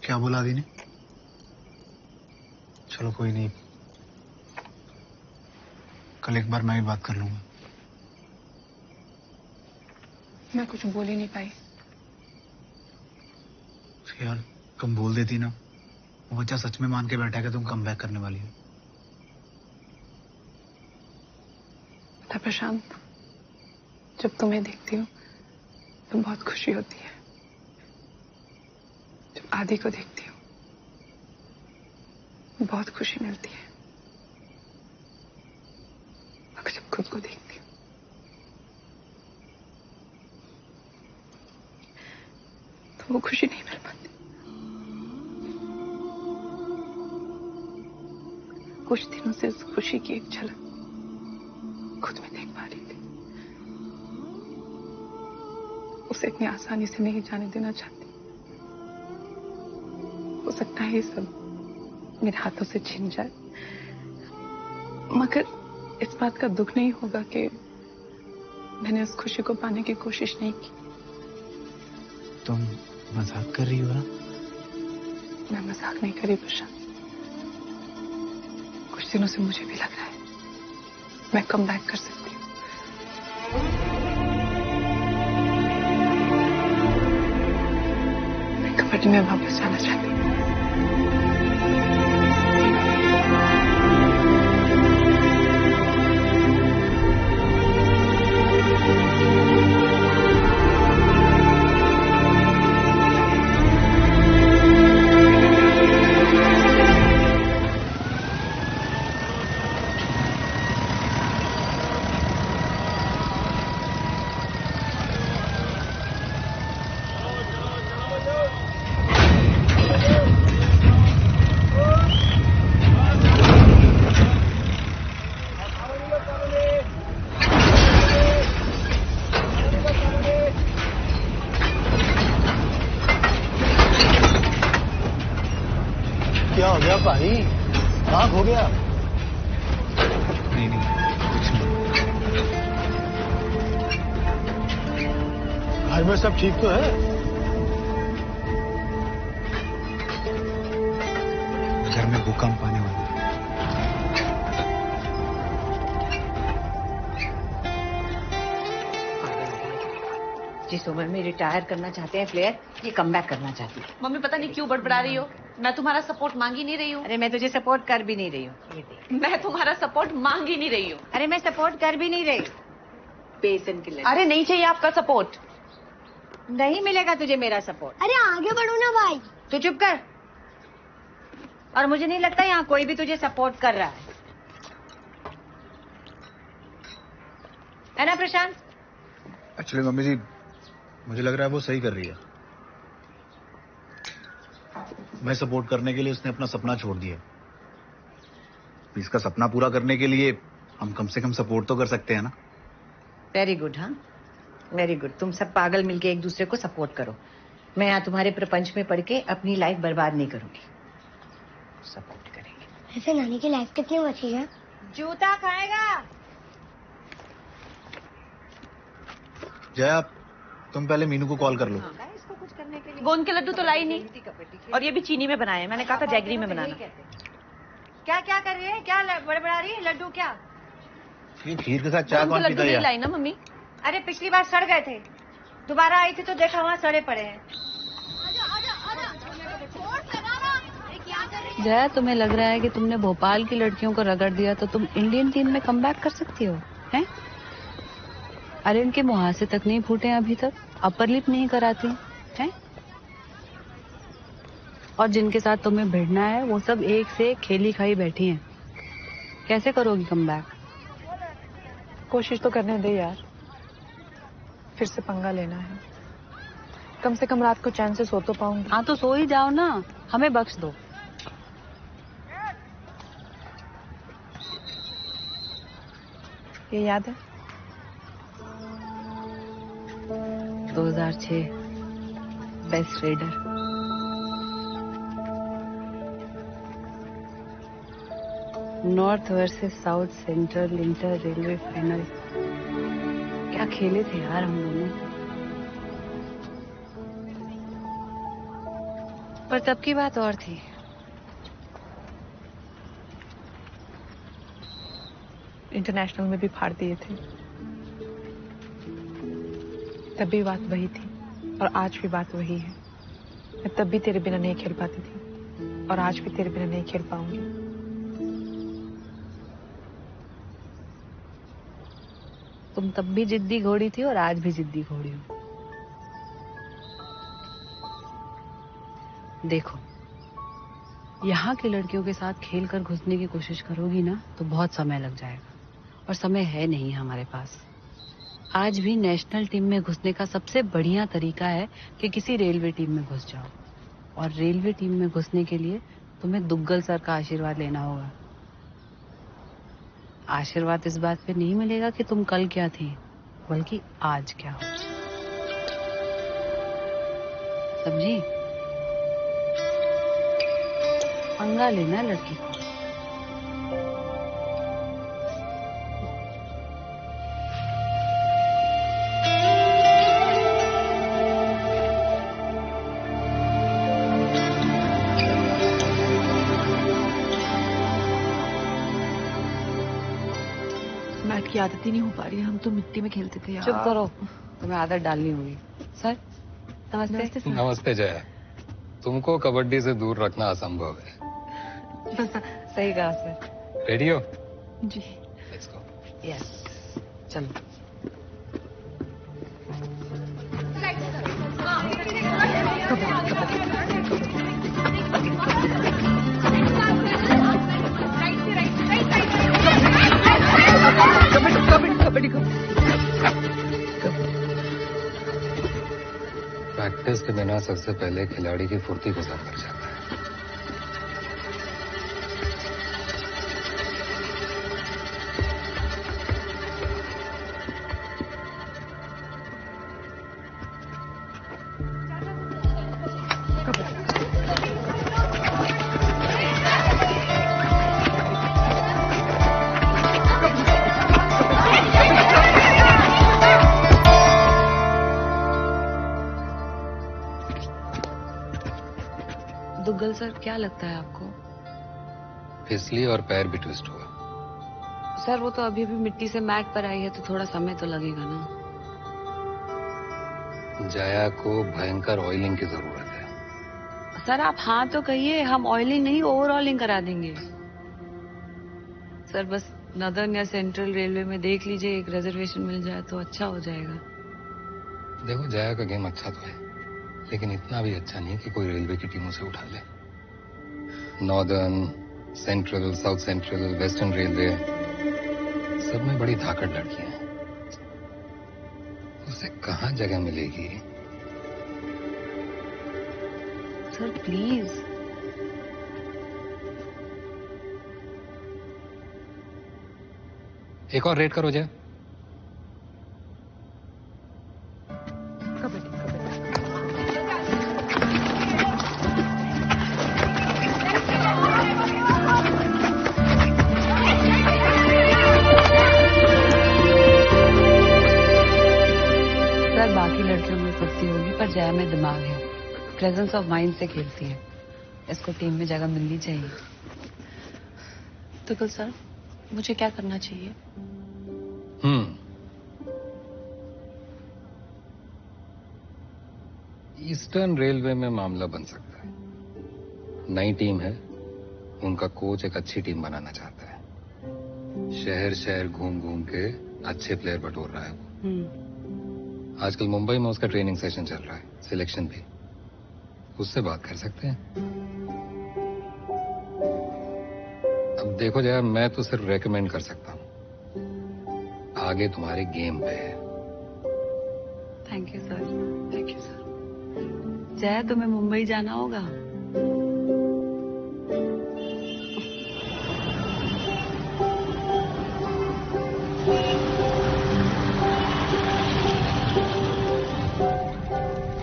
क्या बोला आदि ने? चलो कोई नहीं, कल एक बार मैं भी बात कर लूंगा। मैं कुछ बोल ही नहीं पाई। यार तुम बोल देती ना, वो बच्चा सच में मान के बैठा है कि तुम कम बैक करने वाली हो। था प्रशांत, जब तुम्हें देखती हूँ तो बहुत खुशी होती है। जब आदि को देखती हूँ बहुत खुशी मिलती है मगर जब खुद को देखती हूँ तो वो खुशी नहीं मिल पाती। कुछ दिनों से उस खुशी की एक झलक खुद में देख पा रही थी। उसे इतनी आसानी से नहीं जाने देना चाहती। हो सकता है ये सब मेरे हाथों से छिन जाए मगर इस बात का दुख नहीं होगा कि मैंने उस खुशी को पाने की कोशिश नहीं की। तुम मजाक कर रही हो ना? मैं मजाक नहीं कर रही प्रशांत। कुछ दिनों से मुझे भी लग रहा है मैं कम बैक कर सकती हूँ। मैं कबड्डी में वापस जाना चाहती हूँ। क्या हो गया भाई? कहाँ खो गया? नहीं कुछ नहीं। घर में सब ठीक तो है? घर में भूकंप आने वाला है। जिस उम्र में रिटायर करना चाहते हैं प्लेयर, ये कमबैक करना चाहती है। मम्मी पता नहीं क्यों बड़बड़ा रही हो। मैं तुम्हारा सपोर्ट मांग ही नहीं रही हूँ। अरे मैं तुझे सपोर्ट कर भी नहीं रही हूँ। ये देख। मैं तुम्हारा सपोर्ट मांग ही नहीं रही हूँ। अरे मैं सपोर्ट कर भी नहीं रही। बेसन के लिए। अरे नहीं चाहिए आपका सपोर्ट। नहीं मिलेगा तुझे मेरा सपोर्ट। अरे आगे बढ़ो ना भाई। तू चुप कर। और मुझे नहीं लगता यहाँ कोई भी तुझे सपोर्ट कर रहा है ना प्रशांत? एक्चुअली मम्मी जी मुझे लग रहा है वो सही कर रही है। मैं सपोर्ट करने के लिए उसने अपना सपना छोड़ दिया। इसका सपना पूरा करने के लिए हम कम से कम सपोर्ट तो कर सकते हैं ना। Very good. हाँ वेरी गुड। तुम सब पागल मिलके एक दूसरे को सपोर्ट करो। मैं यहाँ तुम्हारे प्रपंच में पढ़ के अपनी लाइफ बर्बाद नहीं करूंगी। सपोर्ट करेंगे। ऐसे नानी की लाइफ कितनी बची है? जूता खाएगा। जया तुम पहले मीनू को कॉल कर लो। इसको कुछ करने के लिए गोंद के लड्डू तो लाई नहीं और ये भी चीनी में बनाए। मैंने कहा था जैगरी में बनाना। क्या क्या कर रही है? क्या बड़बड़ा रही है? लड्डू क्या? ये खीर के साथ चाय कौन पीता है? लाई ना मम्मी। अरे पिछली बार सड़ गए थे, दोबारा आई थी तो देखा वहाँ सड़े पड़े हैं। जया तुम्हें लग रहा है कि तुमने भोपाल की लड़कियों को रगड़ दिया तो तुम इंडियन टीम में कमबैक कर सकती हो, हैं? अरे इनके मुहासे तक नहीं फूटे अभी तक, अपर लिप नहीं कराती हैं? और जिनके साथ तुम्हें भिड़ना है वो सब एक से एक खेली खाई बैठी हैं। कैसे करोगी कमबैक? कोशिश तो करने दे यार। फिर से पंगा लेना है। कम से कम रात को चैन से सो तो पाऊंगी। हाँ तो सो ही जाओ ना, हमें बख्श दो। ये याद है 2006 best raider. North versus south central inter railway final. क्या खेले थे यार हम दोनों। पर तब की बात और थी। इंटरनेशनल में भी फाड़ दिए थे। तब भी बात वही थी और आज भी बात वही है। मैं तब भी तेरे बिना नहीं खेल पाती थी और आज भी तेरे बिना नहीं खेल पाऊंगी। तुम तब भी जिद्दी घोड़ी थी और आज भी जिद्दी घोड़ी हो। देखो यहाँ के लड़कियों के साथ खेल कर घुसने की कोशिश करोगी ना तो बहुत समय लग जाएगा, और समय है नहीं हमारे पास। आज भी नेशनल टीम में घुसने का सबसे बढ़िया तरीका है कि किसी रेलवे टीम में घुस जाओ, और रेलवे टीम में घुसने के लिए तुम्हें दुग्गल सर का आशीर्वाद लेना होगा। आशीर्वाद इस बात पे नहीं मिलेगा कि तुम कल क्या थी, बल्कि आज क्या हो। समझी? पंगा लेना लड़की को। मैट की आदत ही नहीं हो पा रही है, हम तो मिट्टी में खेलते थे यार। चुप करो, तुम्हें आदत डालनी होगी। सर नमस्ते। सर। नमस्ते जया, तुमको कबड्डी से दूर रखना असंभव है। सही कहा सर। रेडी हो? जी। Let's go. यस, चलो। प्रैक्टिस के बिना सबसे पहले खिलाड़ी की फुर्ती को कम कर जाता है। दुग्गल सर, क्या लगता है आपको? फिसली और पैर भी ट्विस्ट हुआ। सर वो तो अभी भी मिट्टी से मैट पर आई है, तो थोड़ा समय तो लगेगा ना। जया को भयंकर ऑयलिंग की जरूरत है। सर आप हाँ तो कहिए, हम ऑयलिंग नहीं ओवरऑलिंग करा देंगे। सर बस नदर्न या सेंट्रल रेलवे में देख लीजिए, एक रिजर्वेशन मिल जाए तो अच्छा हो जाएगा। देखो जया का गेम अच्छा तो है, लेकिन इतना भी अच्छा नहीं कि कोई रेलवे की टीमों से उठा ले। Northern, central, south central, western railway, सब में बड़ी धाकड़ लड़कियां हैं। उसे कहाँ जगह मिलेगी? Sir please. एक और रेड करो जया। बाकी लड़कियों में फुर्ती होगी, पर जया में दिमाग है, प्रेजेंस ऑफ माइंड से खेलती है। इसको टीम में जगह मिलनी चाहिए। दुग्गल सर, मुझे क्या करना चाहिए? ईस्टर्न रेलवे में मामला बन सकता है। नई टीम है, उनका कोच एक अच्छी टीम बनाना चाहता है। शहर शहर घूम घूम के अच्छे प्लेयर बटोर रहा है वो। आजकल मुंबई में उसका ट्रेनिंग सेशन चल रहा है, सिलेक्शन भी। उससे बात कर सकते हैं। अब देखो जया, मैं तो सिर्फ रेकमेंड कर सकता हूं, आगे तुम्हारे गेम पे है। Thank you sir, thank you sir. Jaya तुम्हें मुंबई जाना होगा।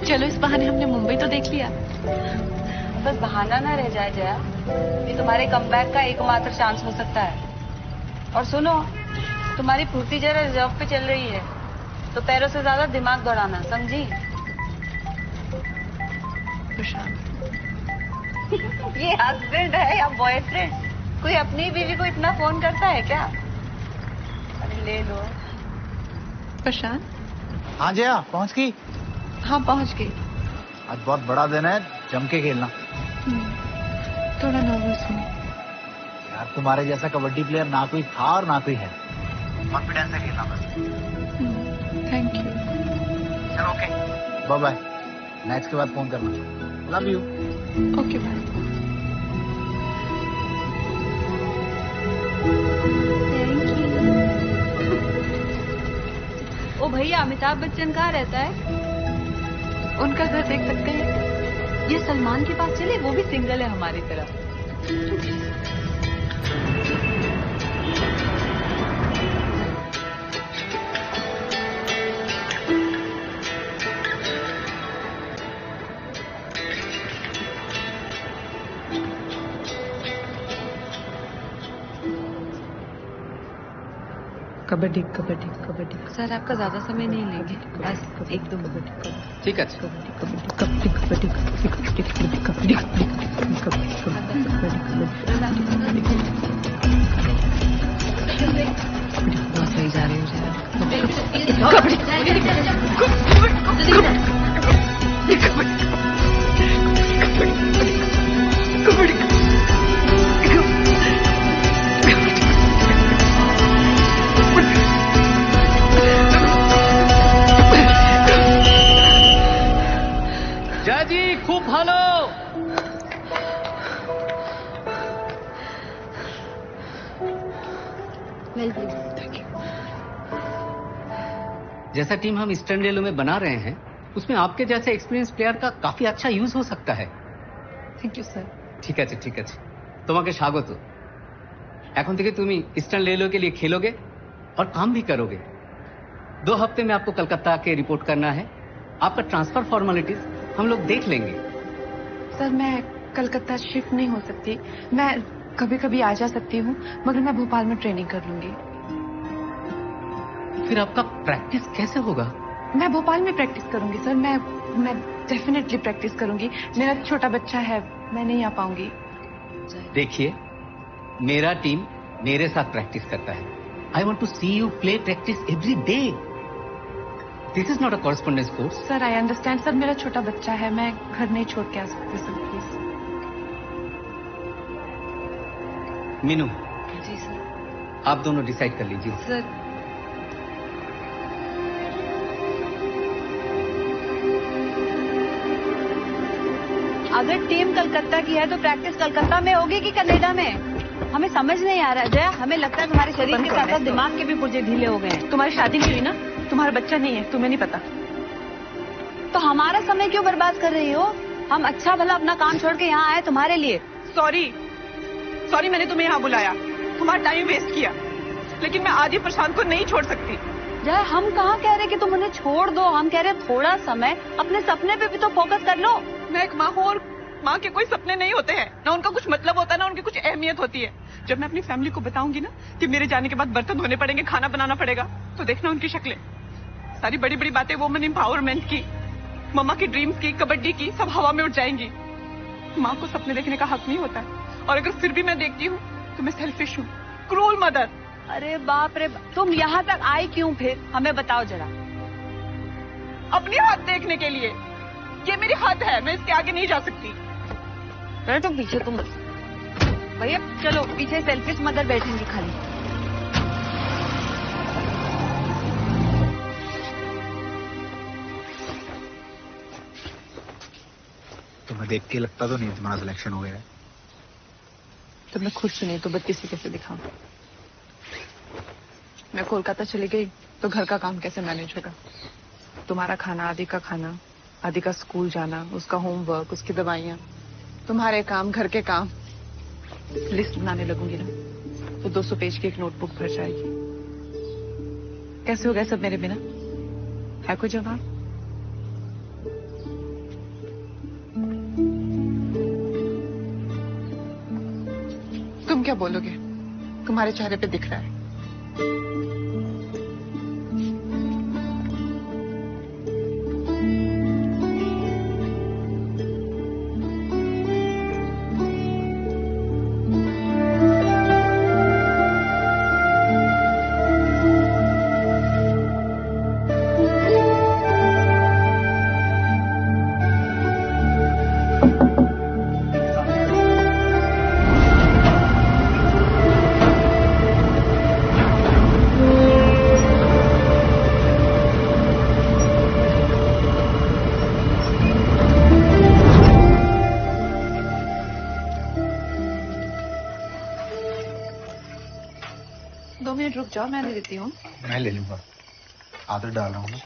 चलो इस बहाने हमने मुंबई तो देख लिया। बस बहाना ना रह जाए जया, ये तुम्हारे कमबैक का एकमात्र चांस हो सकता है। और सुनो, तुम्हारी फुर्ती जरा रिजर्व पे चल रही है, तो पैरों से ज्यादा दिमाग दौड़ाना, समझी? ये हस्बैंड है या बॉयफ्रेंड? कोई अपनी बीवी को इतना फोन करता है क्या? अरे ले लो। प्रशांत। हाँ जया, पहुंच गई? हाँ पहुंच गई। आज बहुत बड़ा दिन है, जम के खेलना। थोड़ा नर्वस हूँ यार, तुम्हारे जैसा कबड्डी प्लेयर ना कोई था और ना कोई है। कॉन्फिडेंस से खेलना बस। Thank you. चलो ओके, बाय बाय। मैच के बाद फोन करना। Love you. Okay bye. Amitabh Bachchan कहाँ रहता है? उनका घर देख सकते हैं। ये सलमान के पास चले, वो भी सिंगल है हमारी तरह। कबड्डी कबड्डी कबड्डी। सर आपका ज्यादा समय नहीं लेंगे, बस 1-2 मिनट। ठीक है। कबड्डी कबड्डी कबड्डी कबड्डी कबड्डी कबड्डी कबड्डी कबड्डी बहुत सही जा रही हो जाजी खूब भालो। जैसा टीम हम ईस्टर्न रेलवे में बना रहे हैं, उसमें आपके जैसे एक्सपीरियंस प्लेयर का काफी अच्छा यूज हो सकता है। Thank you sir. ঠিক আছে ঠিক আছে, তোমাকে স্বাগত। এখন থেকে তুমি ईस्टर्न रेलवे के लिए खेलोगे और काम भी करोगे। 2 हफ्ते में आपको कलकत्ता आके रिपोर्ट करना है। आपका ट्रांसफर फॉर्मेलिटीज हम लोग देख लेंगे। सर मैं कलकत्ता शिफ्ट नहीं हो सकती, मैं कभी कभी आ जा सकती हूँ, मगर मैं भोपाल में ट्रेनिंग कर लूंगी। फिर आपका प्रैक्टिस कैसे होगा? मैं भोपाल में प्रैक्टिस करूंगी सर, मैं डेफिनेटली प्रैक्टिस करूंगी। मेरा छोटा बच्चा है, मैं नहीं आ पाऊंगी। देखिए, मेरा टीम मेरे साथ प्रैक्टिस करता है। I want to see you play practice every day. This is not a correspondence course. Sir I understand sir, मेरा छोटा बच्चा है, मैं घर नहीं छोड़ के आ सकती सर, प्लीज। मीनू, जी सर। आप दोनों डिसाइड कर लीजिए। सर अगर टीम कलकत्ता की है तो प्रैक्टिस कलकत्ता में होगी कि कनाडा में? हमें समझ नहीं आ रहा है जया। हमें लगता है तुम्हारे शरीर के साथ साथ दिमाग के भी पुर्जे ढीले हो गए हैं। तुम्हारी शादी नहीं हुई ना, तुम्हारा बच्चा नहीं है, तुम्हें नहीं पता। तो हमारा समय क्यों बर्बाद कर रही हो? हम अच्छा भला अपना काम छोड़ के यहाँ आए तुम्हारे लिए। सॉरी मैंने तुम्हें यहाँ बुलाया, तुम्हारा टाइम वेस्ट किया, लेकिन मैं आदि प्रशांत को नहीं छोड़ सकती। जया हम कहाँ कह रहे कि तुम उन्हें छोड़ दो, हम कह रहे थोड़ा समय अपने सपने पे भी तो फोकस कर लो। मैं एक माँ हूँ और माँ के कोई सपने नहीं होते हैं, ना उनका कुछ मतलब होता है, ना उनकी कुछ अहमियत होती है। जब मैं अपनी फैमिली को बताऊंगी ना कि मेरे जाने के बाद बर्तन धोने पड़ेंगे, खाना बनाना पड़ेगा, तो देखना उनकी शक्लें। सारी बड़ी बड़ी बातें वुमेन एम्पावरमेंट की, मम्मा की ड्रीम्स की, कबड्डी की, सब हवा में उड़ जाएंगी। माँ को सपने देखने का हक नहीं होता है, और अगर फिर भी मैं देखती हूँ तो मैं सेल्फिश हूँ, क्रूल मदर। अरे बाप रे, तुम यहाँ तक आई क्यों फिर? हमें बताओ जरा। अपनी हाथ देखने के लिए। ये मेरी हाथ है, मैं इसके आगे नहीं जा सकती। बैठो पीछे तुम। भैया चलो पीछे सेल्फिश मदर बैठेंगी खाली। तुम्हें देख के लगता तो नहीं तुम्हारा सिलेक्शन हो गया है। तो मैं खुश नहीं तो बत्ती से कैसे दिखाऊं? मैं कोलकाता चली गई तो घर का काम कैसे मैनेज होगा? तुम्हारा खाना, आदि का खाना, आदि का स्कूल जाना, उसका होमवर्क, उसकी दवाइयाँ, तुम्हारे काम, घर के काम, लिस्ट बनाने लगूंगी ना तो 200 पेज की एक नोटबुक भर जाएगी। कैसे हो गए सब मेरे बिना? है कोई जवाब? तुम क्या बोलोगे? तुम्हारे चेहरे पे दिख रहा है। रुक जाओ, मैं ले लेती हूँ। मैं ले लूंगा, आदत डाल रहा हूँ ना।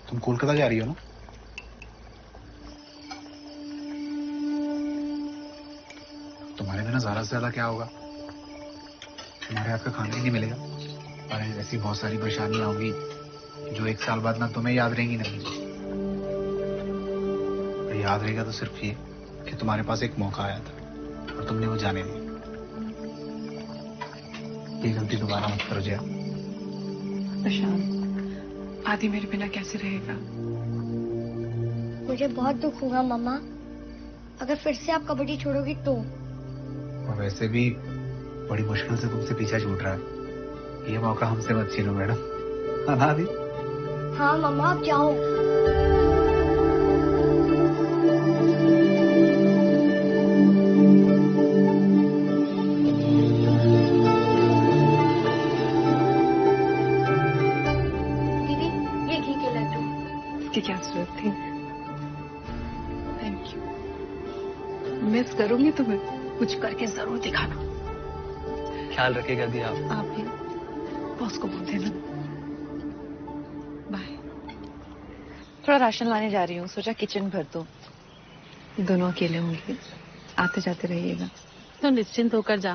तुम कोलकाता जा रही हो ना? तुम्हारे बिना ज्यादा से ज्यादा क्या होगा? तुम्हारे हाथ का खाना ही नहीं मिलेगा और ऐसी बहुत सारी परेशानियां होंगी जो 1 साल बाद ना तुम्हें याद रहेंगी ना मुझे। और याद रहेगा तो सिर्फ ये कि तुम्हारे पास एक मौका आया था और तुमने वो जाने दिया। ये गलती दोबारा मत करो जया। प्रशांत, आदि मेरे बिना कैसे रहेगा? मुझे बहुत दुख होगा मामा, अगर फिर से आप कबड्डी छोड़ोगी तो। और वैसे भी बड़ी मुश्किल से तुमसे पीछा छूट रहा है, ये मौका हमसे मत छीनो मैडम। हाँ ना आदि? हाँ मामा, आप जाओ। दीदी, ये घी के लड्डू। इसकी क्या जरूरत थी? Thank you. मिस करूंगी तुम्हें, कुछ करके जरूर दिखाना। ख्याल रखिएगा दी आप भी बॉस को बोल देना। बाय। थोड़ा राशन लाने जा रही हूँ, सोचा किचन भर दो। दोनों अकेले होंगे, आते जाते रहिएगा। तो निश्चिंत होकर जा,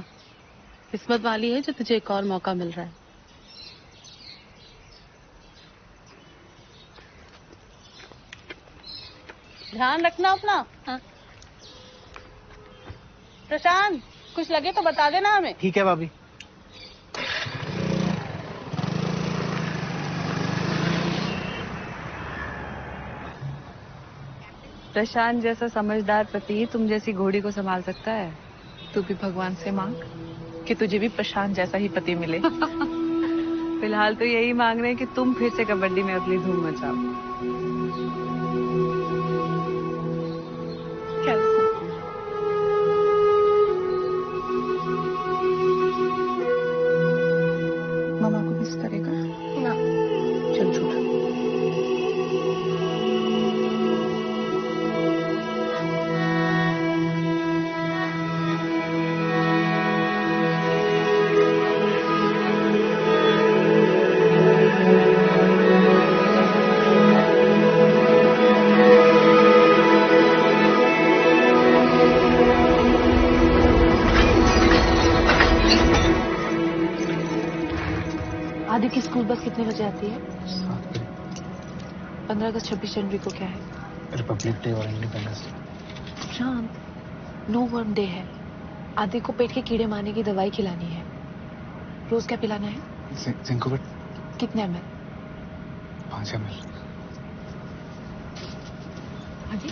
किस्मत वाली है जो तुझे एक और मौका मिल रहा है। ध्यान रखना अपना। हाँ। प्रशांत, कुछ लगे तो बता देना हमें। ठीक है भाभी। प्रशांत जैसा समझदार पति तुम जैसी घोड़ी को संभाल सकता है। तू भी भगवान से मांग कि तुझे भी प्रशांत जैसा ही पति मिले। फिलहाल तो यही मांग रहे हैं कि तुम फिर से कबड्डी में अपनी धूम मचाओ। मामा को मिस करेगा ना। चल झूठ। आदि की स्कूल बस कितने बजे आती है? 15 अगस्त 26 जनवरी को क्या है? रिपब्लिक डे और इंडिपेंडेंस। शांत, नो वर्म डे है। आदि को पेट के कीड़े मारने की दवाई खिलानी है। रोज क्या पिलाना है? जिंकोविट। कितने ml? 5 ml। आदि,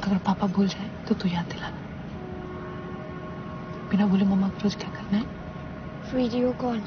अगर पापा भूल जाए तो तू याद दिलाना। बिना बोले मम्मा को रोज क्या करना है? Video call.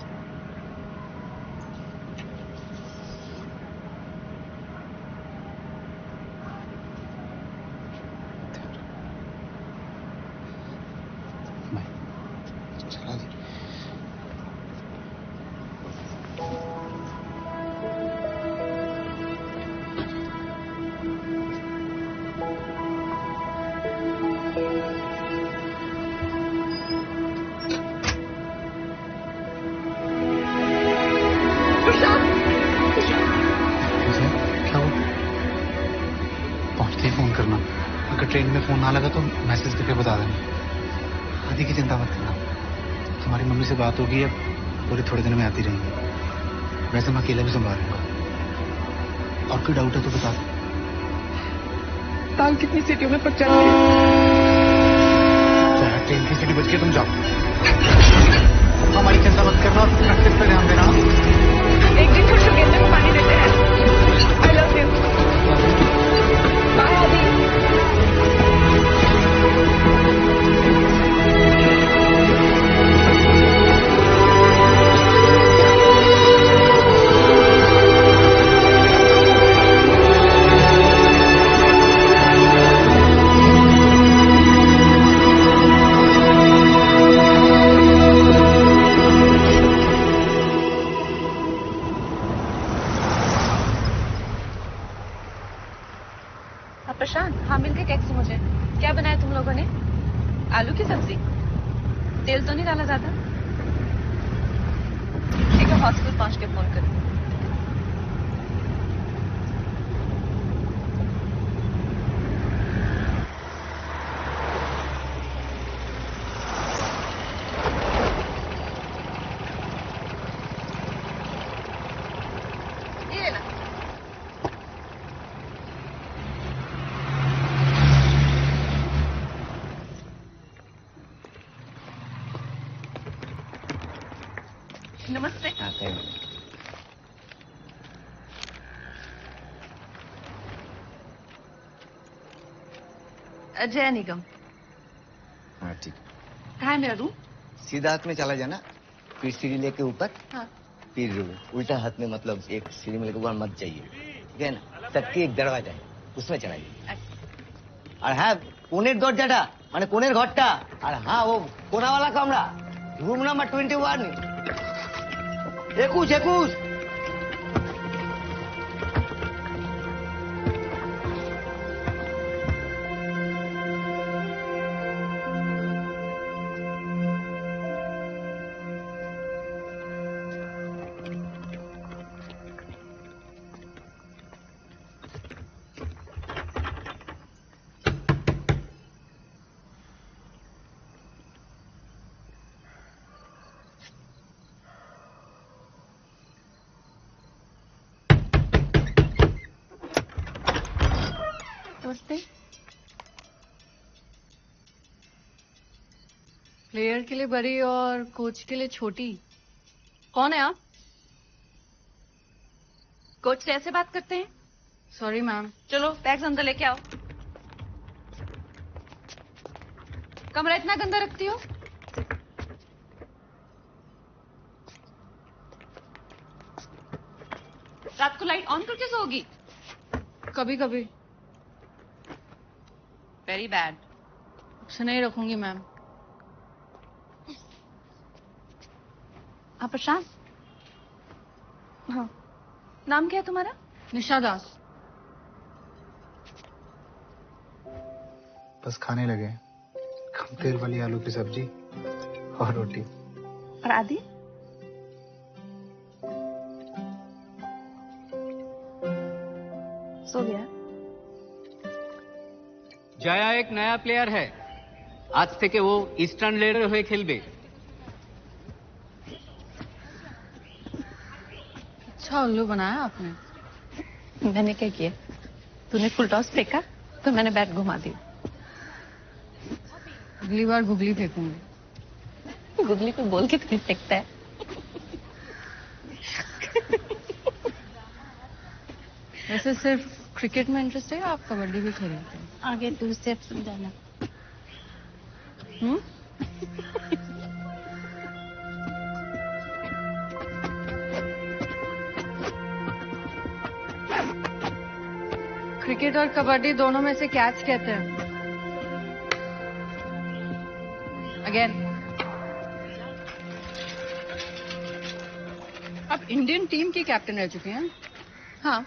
ट्रेन में फोन ना लगा तो मैसेज करके बता देना। आदि की चिंता मत करना, तुम्हारी मम्मी से बात होगी, अब पूरे थोड़े दिन में आती रहेंगी। वैसे मैं अकेला भी संभालूंगा। और कोई डाउट है तो बता दो। ताल कितनी सीटियों में पक जाती है? ट्रेन की सीटी बच के तुम जाओ। हमारी चिंता मत करना और प्रैक्टिस पे ध्यान देना। एक दिन छोड़ गेंदे को पानी देते हैं। I love you। बाय आदि। प्रशांत, हाँ मिलके टैक्सी मुझे। क्या बनाया तुम लोगों ने? आलू की सब्जी। तेल तो नहीं डाला ज्यादा? ठीक है, हॉस्पिटल पहुंच के फोन करो। नमस्ते। हाँ, अजय निगम। हाँ ठीक। कहाँ है मेरा रूम? सीधा हाथ में चला जाना, फिर सीढ़ी लेके ऊपर, हाँ। फिर उल्टा हाथ में, मतलब एक सीढ़ी में लेके ऊपर मत जाइए, ठीक है ना? तक एक दरवाजा है, उसमें चला जाइए। और हाँ, कोनेर दरजाटा माने कोनेर घरटा, और हाँ वो कोना वाला कमरा, रूम नंबर 21। 21। प्लेयर के लिए बड़ी और कोच के लिए छोटी। कौन है आप? कोच से ऐसे बात करते हैं? Sorry ma'am. चलो बैग्स अंदर लेके आओ। कमरा इतना गंदा रखती हो? रात को लाइट ऑन करके सोओगी? कभी कभी। Very bad. उसे नहीं रखूंगी मैम। आप प्रशांत? हाँ। नाम क्या है तुम्हारा? निशा दास। बस खाने लगे, कम तेल वाली आलू की सब्जी और रोटी। और आदि? सो गया। जया एक नया प्लेयर है, आज থেকে वो ईस्टार्न लेडर হয়ে খেলবে। अच्छा उल्लू बनाया आपने। मैंने क्या किया? तूने फुल टॉस फेंका तो मैंने बैट घुमा दी। अगली बार गुगली फेंकूंगी। गुगली को बोल के तुम्हें फेंकता है। वैसे सिर्फ क्रिकेट में इंटरेस्ट है या आप कबड्डी भी खेलते हैं? आगे तू सिर्फ समझाना। क्रिकेट और कबड्डी दोनों में से कैच कहते हैं। अगेन। आप इंडियन टीम की कैप्टन रह चुके हैं? हाँ,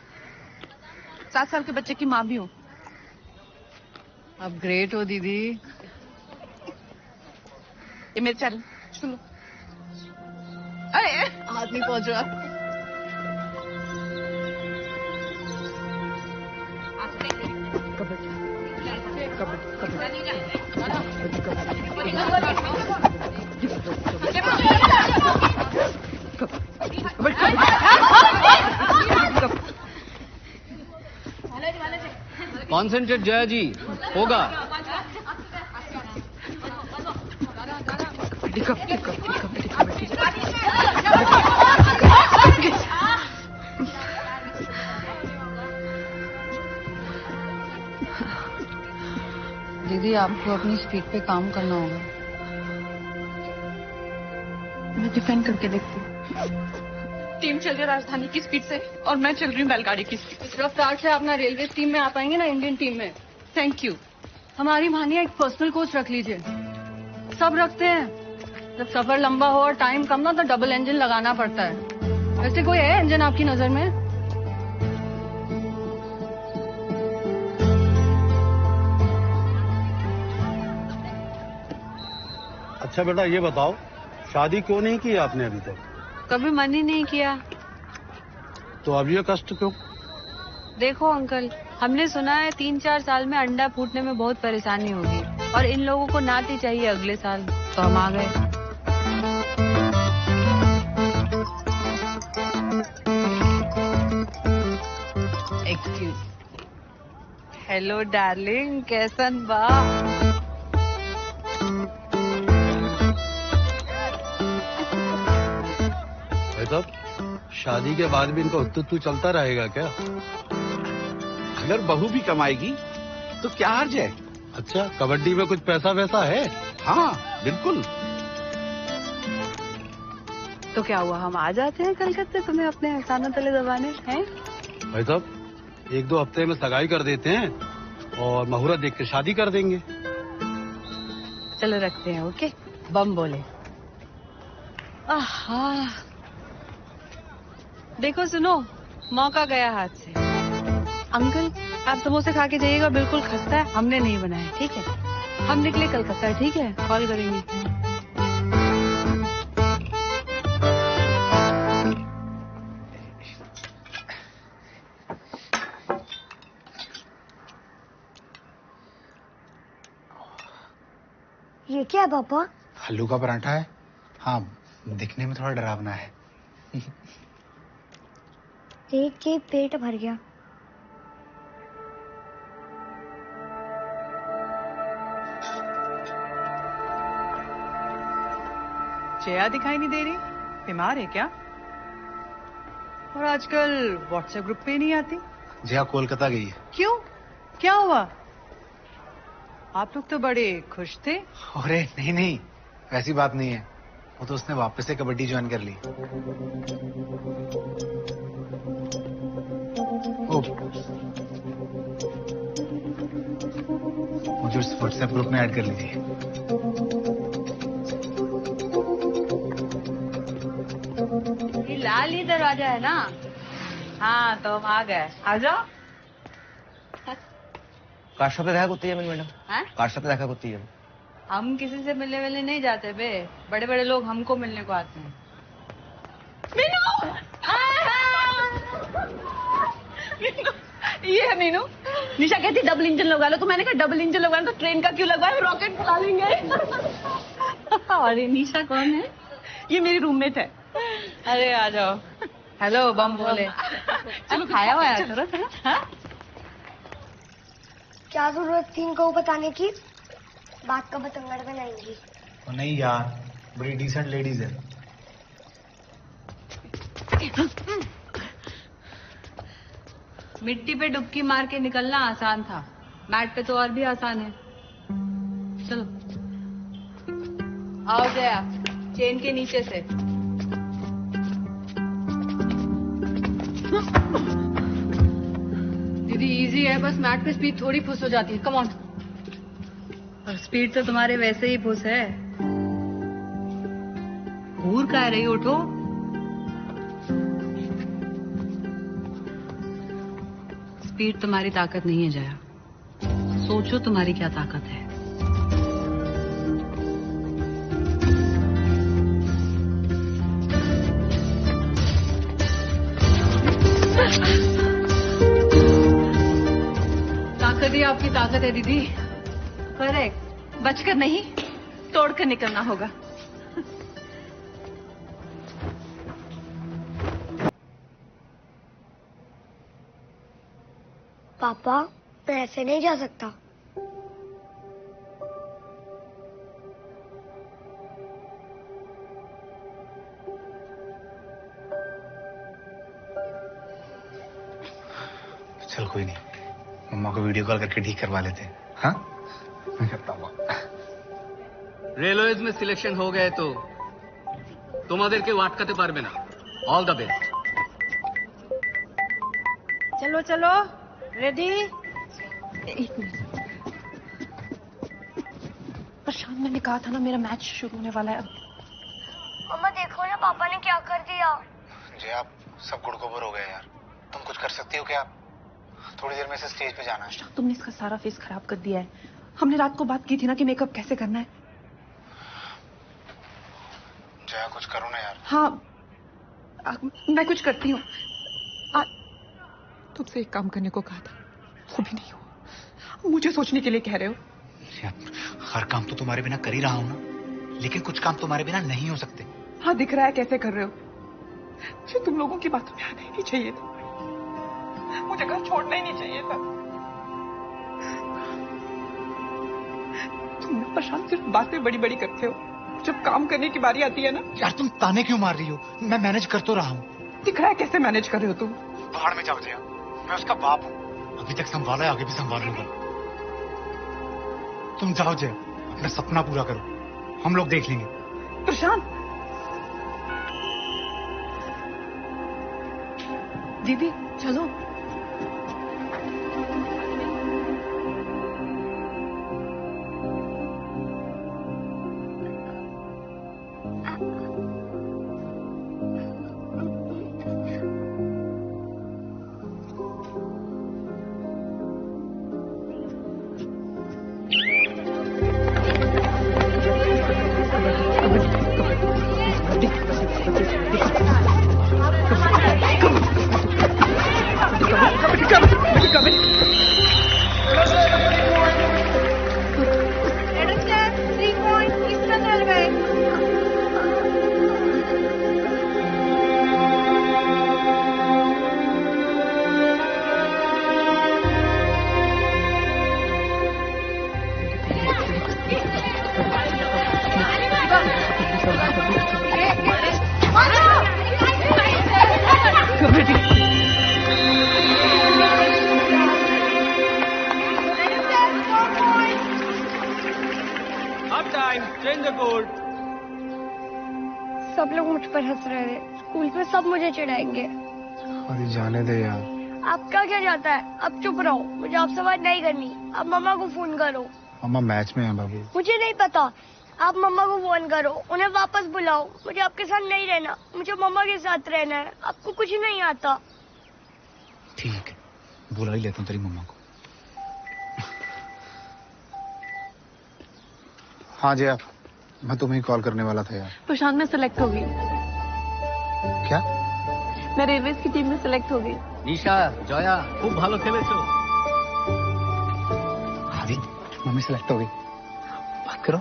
7 साल के बच्चे की माँ भी हूँ। आप ग्रेट हो दीदी। ये मेरे चैनल सुनो। अरे हाथ नहीं पहुंच रहा। कॉन्सेंट्रेट जया जी, होगा। दीदी आपको अपनी स्पीड पे काम करना होगा। मैं डिफेंड करके देखती हूँ। टीम चल रही है राजधानी की स्पीड से और मैं चल रही हूँ बैलगाड़ी की स्पीड। इस रफ्तार से अपना रेलवे टीम में आ पाएंगे ना, इंडियन टीम में। Thank you. हमारी मानिए एक पर्सनल कोच रख लीजिए। सब रखते हैं, जब सफर लंबा हो और टाइम कम ना तो डबल इंजन लगाना पड़ता है। वैसे कोई है इंजन आपकी नजर में? अच्छा बेटा ये बताओ, शादी क्यों नहीं की आपने अभी तक? कभी मन ही नहीं किया। तो अब ये कष्ट क्यों? देखो अंकल, हमने सुना है 3-4 साल में अंडा फूटने में बहुत परेशानी होगी और इन लोगों को नाती चाहिए अगले साल, तो हम आ गए। एक्सक्यूज। हेलो डार्लिंग, कैसन बा? साहब, शादी के बाद भी इनका उत्तू चलता रहेगा क्या? अगर बहू भी कमाएगी तो क्या हर्ज है? अच्छा, कबड्डी में कुछ पैसा वैसा है? हाँ बिल्कुल। तो क्या हुआ, हम आ जाते हैं कलकत्ते तुम्हें अपने एहसानों तले दबाने हैं? भाई साहब, 1-2 हफ्ते में सगाई कर देते हैं और मुहूर्त देख के शादी कर देंगे। चलो रखते हैं, ओके? बम बोले। आहा, देखो सुनो, मौका गया हाथ से। अंकल, आप समोसे खा के जाइएगा, बिल्कुल खस्ता है, हमने नहीं बनाया, ठीक है? हम निकले कलकत्ता, ठीक है? कॉल करेंगे। ये क्या है पापा? आलू का पराठा है। हाँ, दिखने में थोड़ा डरावना है। देख के पेट भर गया। जया दिखाई नहीं दे रही, बीमार है क्या? और आजकल व्हाट्सएप ग्रुप पे नहीं आती। जया कोलकाता गई है। क्यों, क्या हुआ? आप लोग तो बड़े खुश थे। अरे नहीं नहीं, वैसी बात नहीं है। वो तो उसने वापस से कबड्डी ज्वाइन कर ली। मुझे उस व्हाट्सएप ग्रुप में ऐड कर लीजिए। ये लाल ही दरवाजा है ना? हाँ, तो हम आ गए। आ जाओ। কার সাথে দেখা করতে যাবেন ম্যাডাম? हैं? কার সাথে দেখা করতে যাবেন? हम किसी से मिलने मिलने नहीं जाते बे, बड़े बड़े लोग हमको मिलने को आते हैं। मीनू! मीनू, ये है मीनू। निशा कहती डबल इंजन लगा लो, तो मैंने कहा डबल इंजन लगवाना तो ट्रेन का क्यों लगवाए, रॉकेट चला लेंगे। अरे निशा कौन है? ये मेरी रूममेट है। अरे आ जाओ। हेलो बम बोले। चलो खाया हुआ है करो थोड़ा। हाँ? क्या जरूरत थी इनको बताने की? बात का बतंगड़ बनाएंगी। नहीं यार, बड़ी डिसेंट लेडीज है। मिट्टी पे डुबकी मार के निकलना आसान था, मैट पे तो और भी आसान है। चलो आओ जया, चेन के नीचे से। दीदी इजी है, बस मैट पे स्पीड थोड़ी फुस हो जाती है। Come on. और स्पीड तो तुम्हारे वैसे ही फुस है। घूर का रही, उठो। स्पीड तुम्हारी ताकत नहीं है जया, सोचो तुम्हारी क्या ताकत है। ताकत ही आपकी ताकत है दीदी। करेक्ट। बचकर नहीं, तोड़कर निकलना होगा। पापा, मैं ऐसे नहीं जा सकता। चल कोई नहीं, मम्मा को वीडियो कॉल करके ठीक करवा लेते हैं। हाँ, मैं करता हूँ। रेलवेज में सिलेक्शन हो गए तो তোমাদেরকে আটকাতে পারবে না। All the best. चलो चलो, रेडी? एक मिनट, प्रशांत, मैंने कहा था ना मेरा मैच शुरू होने वाला है। मम्मा देखो ना, पापा ने क्या कर दिया। जी आप सब गुड़गोबर हो गए यार। तुम कुछ कर सकती हो क्या? थोड़ी देर में से स्टेज पे जाना है। तुमने इसका सारा फेस खराब कर दिया है। हमने रात को बात की थी ना कि मेकअप कैसे करना है। जया कुछ करो ना यार। हाँ, मैं कुछ करती हूँ। तुमसे एक काम करने को कहा था, वो भी नहीं हुआ। मुझे सोचने के लिए कह रहे हो? यार, हर काम तो तुम्हारे बिना कर ही रहा हूँ ना, लेकिन कुछ काम तुम्हारे बिना नहीं हो सकते। हाँ, दिख रहा है कैसे कर रहे हो। मुझे तुम लोगों की बातों में आना ही नहीं चाहिए था। मुझे घर छोड़ना ही नहीं चाहिए था। तुम प्रशांत सिर्फ बातें बड़ी बड़ी करते हो, जब काम करने की बारी आती है ना। यार तुम ताने क्यों मार रही हो? मैं मैनेज कर तो रहा हूँ। दिख रहा है कैसे मैनेज कर रहे हो तुम। पहाड़ में जाओ जया, मैं उसका बाप हूँ। अभी तक संभाला है, आगे भी संभाल लूंगा। तुम जाओ जया, अपना सपना पूरा करो, हम लोग देख लेंगे। प्रशांत, दीदी चलो। सब लोग मुझ पर हंस रहे थे, स्कूल में सब मुझे चिढ़ाएंगे। अरे जाने दे यार। आपका क्या जाता है, अब चुप रहो, मुझे आपसे बात नहीं करनी। आप मम्मा को फोन करो। मम्मा मैच में है बाबू। मुझे नहीं पता, आप मम्मा को फोन करो, उन्हें वापस बुलाओ। मुझे आपके साथ नहीं रहना, मुझे मम्मा के साथ रहना है। आपको कुछ नहीं आता। ठीक है, बुला ही लेता हूँ तेरी मम्मा को। हाँ जया, मैं तुम्हें कॉल करने वाला था यार। प्रशांत में सेलेक्ट हो गई। क्या? मैं रेलवे की टीम में सेलेक्ट हो गई। निशा, जया, खूब ভালো খেলেছো। आदि, मम्मी सेलेक्ट हो गई, बात करो।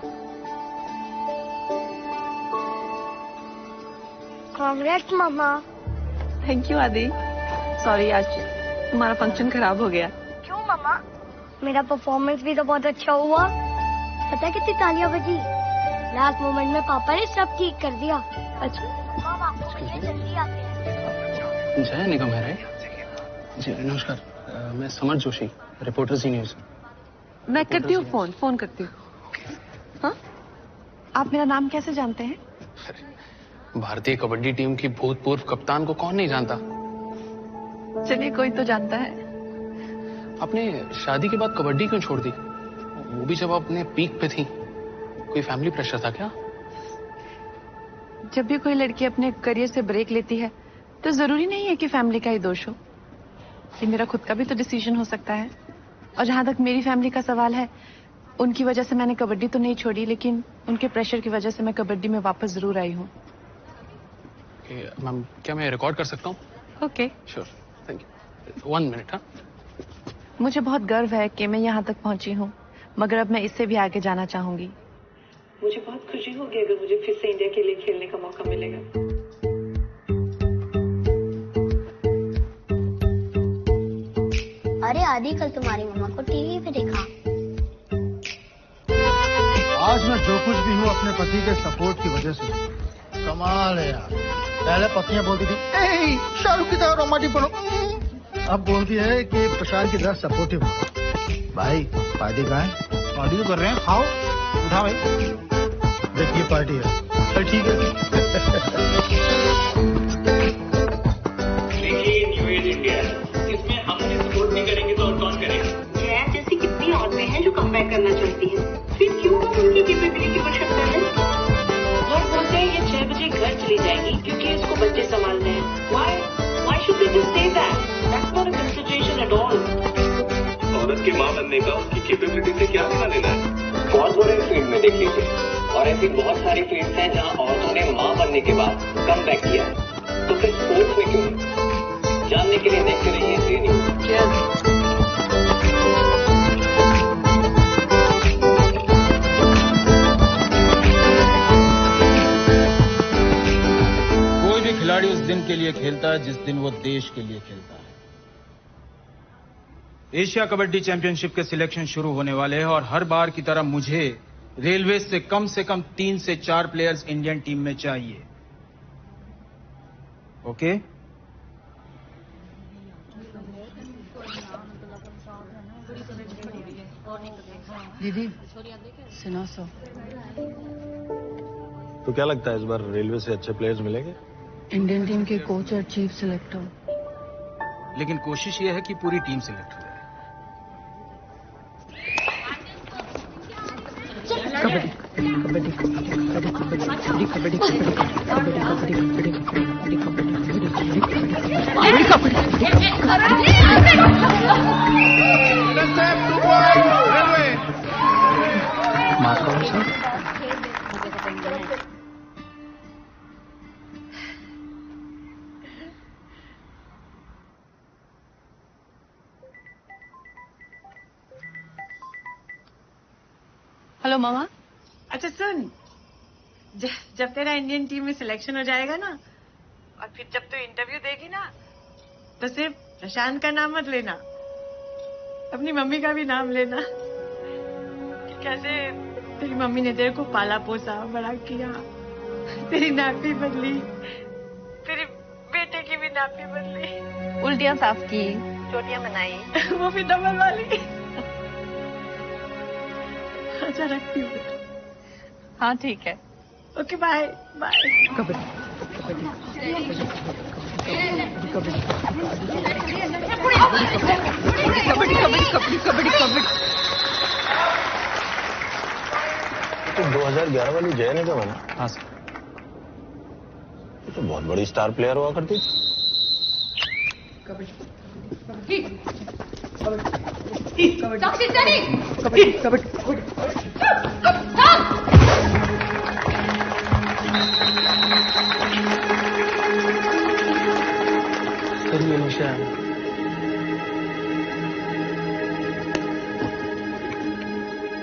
कांग्रेस मामा। थैंक यू आदि। सॉरी, आज तुम्हारा फंक्शन खराब हो गया। क्यों मामा? मेरा परफॉर्मेंस भी तो बहुत अच्छा हुआ। पता है कितनी तालियां बजी? लास्ट मोमेंट में पापा ने सब ठीक कर दिया। अच्छा, हम आपको मिलने जल्दी आते हैं। जया निगम है राइट? जी नमस्कार, मैं समर जोशी, रिपोर्टर जी न्यूज। मैं करती हूँ फोन करती हूँ। हाँ, आप मेरा नाम कैसे जानते हैं? भारतीय कबड्डी टीम की भूतपूर्व कप्तान को कौन नहीं जानता। चलिए, कोई तो जानता है। आपने शादी के बाद कबड्डी क्यों छोड़ दी, वो भी जब आप अपने पीक पे थी? कोई फैमिली प्रेशर था क्या? जब भी कोई लड़की अपने करियर से ब्रेक लेती है तो जरूरी नहीं है कि फैमिली का ही दोष हो। ये मेरा खुद का भी तो डिसीजन हो सकता है। और जहां तक मेरी फैमिली का सवाल है, उनकी वजह से मैंने कबड्डी तो नहीं छोड़ी, लेकिन उनके प्रेशर की वजह से मैं कबड्डी में वापस जरूर आई हूँ। मैम, क्या मैं रिकॉर्ड कर सकता हूँ? Okay, sure, thank you. 1 minute. हाँ, मुझे बहुत गर्व है कि मैं यहाँ तक पहुंची हूँ, मगर अब मैं इससे भी आगे जाना चाहूंगी। मुझे बहुत खुशी होगी अगर मुझे फिर से इंडिया के लिए खेलने का मौका मिलेगा। अरे आदि, कल तुम्हारी मम्मा को टीवी पे देखा। आज मैं जो कुछ भी हूँ अपने पति के सपोर्ट की वजह से। कमाल है यार, पहले पत्नियां बोलती थी शाहरुख की तरह रोमांटिक बनो, अब बोलती है कि प्रशांत की तरह सपोर्टिव हो। भाई पार्टी कहाँ है? पार्टी तो कर रहे हैं, खाओ, उठा भाई, देखिए पार्टी है। चल ठीक है। देखिए न्यू एज इंडिया, इसमें हमने सपोर्ट नहीं करेंगे तो और कौन करेगा? जया जैसी कितनी औरतें हैं जो कमबैक करना चाहती हैं, फिर क्यों हम उनकी कैपेबिलिटी पर शक करें? लोग बोलते हैं ये 6 बजे घर चली जाएगी क्योंकि इसको बच्चे संभालने हैं। Why should we just say that? That's not a consideration at all. औरत के माँ बनने का उसकी कैपेबिलिटी से क्या लेना देना है? बहुत बड़े फील्ड में देख लीजिए, और ऐसी बहुत सारी फील्ड्स हैं जहां औरतों ने मां बनने के बाद कम बैक किया है। तो फिर स्पोर्ट्स में क्यों नहीं? जानने के लिए देखते रहिए जी न्यूज। कोई भी खिलाड़ी उस दिन के लिए खेलता है जिस दिन वो देश के लिए खेलता है। एशिया कबड्डी चैंपियनशिप के सिलेक्शन शुरू होने वाले हैं और हर बार की तरह मुझे रेलवे से कम 3 से 4 प्लेयर्स इंडियन टीम में चाहिए। ओके? दीदी सुनो सो। तो क्या लगता है इस बार रेलवे से अच्छे प्लेयर्स मिलेंगे? इंडियन टीम के कोच और चीफ सिलेक्टर। लेकिन कोशिश ये है कि पूरी टीम सिलेक्ट हो जाए। कबड्डी कबड्डी कबड्डी कबड्डी कबड्डी हेलो मामा। अच्छा सुन, जब तेरा इंडियन टीम में सिलेक्शन हो जाएगा ना, और फिर जब तू इंटरव्यू देगी ना, तो सिर्फ प्रशांत का नाम मत लेना, अपनी मम्मी का भी नाम लेना कि कैसे तेरी मम्मी ने तेरे को पाला पोसा बड़ा किया, तेरी नापी बदली, तेरी बेटे की भी नापी बदली, उल्टियां साफ की, चोटियां बनाई, वो भी डबल वाली। अच्छा रखती हूँ। हाँ ठीक है। Okay bye bye. तो 2011 वाली जया निगम है ना? हाँ सर। तो बहुत बड़ी स्टार प्लेयर हुआ करती थी।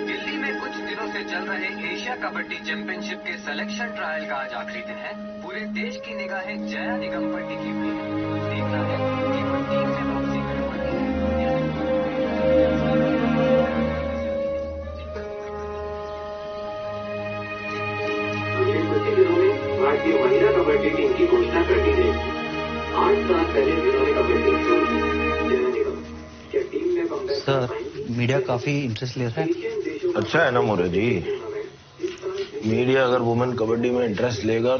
दिल्ली में कुछ दिनों से चल रहे एशिया कबड्डी चैंपियनशिप के सिलेक्शन ट्रायल का आज आखिरी दिन है। पूरे देश की निगाहें जया निगम पर टिकी हुई है। देखना है कि वो टीम से वापसी कर पाती है। अगले कुछ दिनों में भारतीय महिला कबड्डी टीम की घोषणा कर दी गई। 8 साल पहले जिन्होंने कबड्डी छोड़ दी, जया निगम, क्या टीम में कमबैक कर पाएंगी? मीडिया काफी इंटरेस्ट ले रहा है। अच्छा है ना मोरे जी, मीडिया अगर वुमेन कबड्डी में इंटरेस्ट लेगा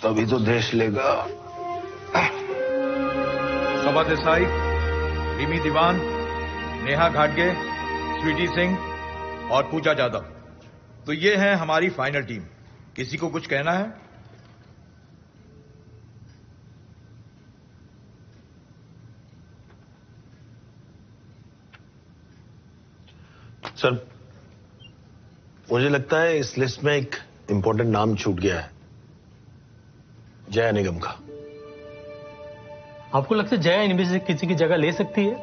तभी तो देश लेगा। सबा देसाई, रिमी दीवान, नेहा घाटगे, स्वीटी सिंह और पूजा यादव, तो ये है हमारी फाइनल टीम। किसी को कुछ कहना है? सर, मुझे लगता है इस लिस्ट में एक इंपॉर्टेंट नाम छूट गया है, जया निगम का। आपको लगता है जया इनमें से किसी की जगह ले सकती है?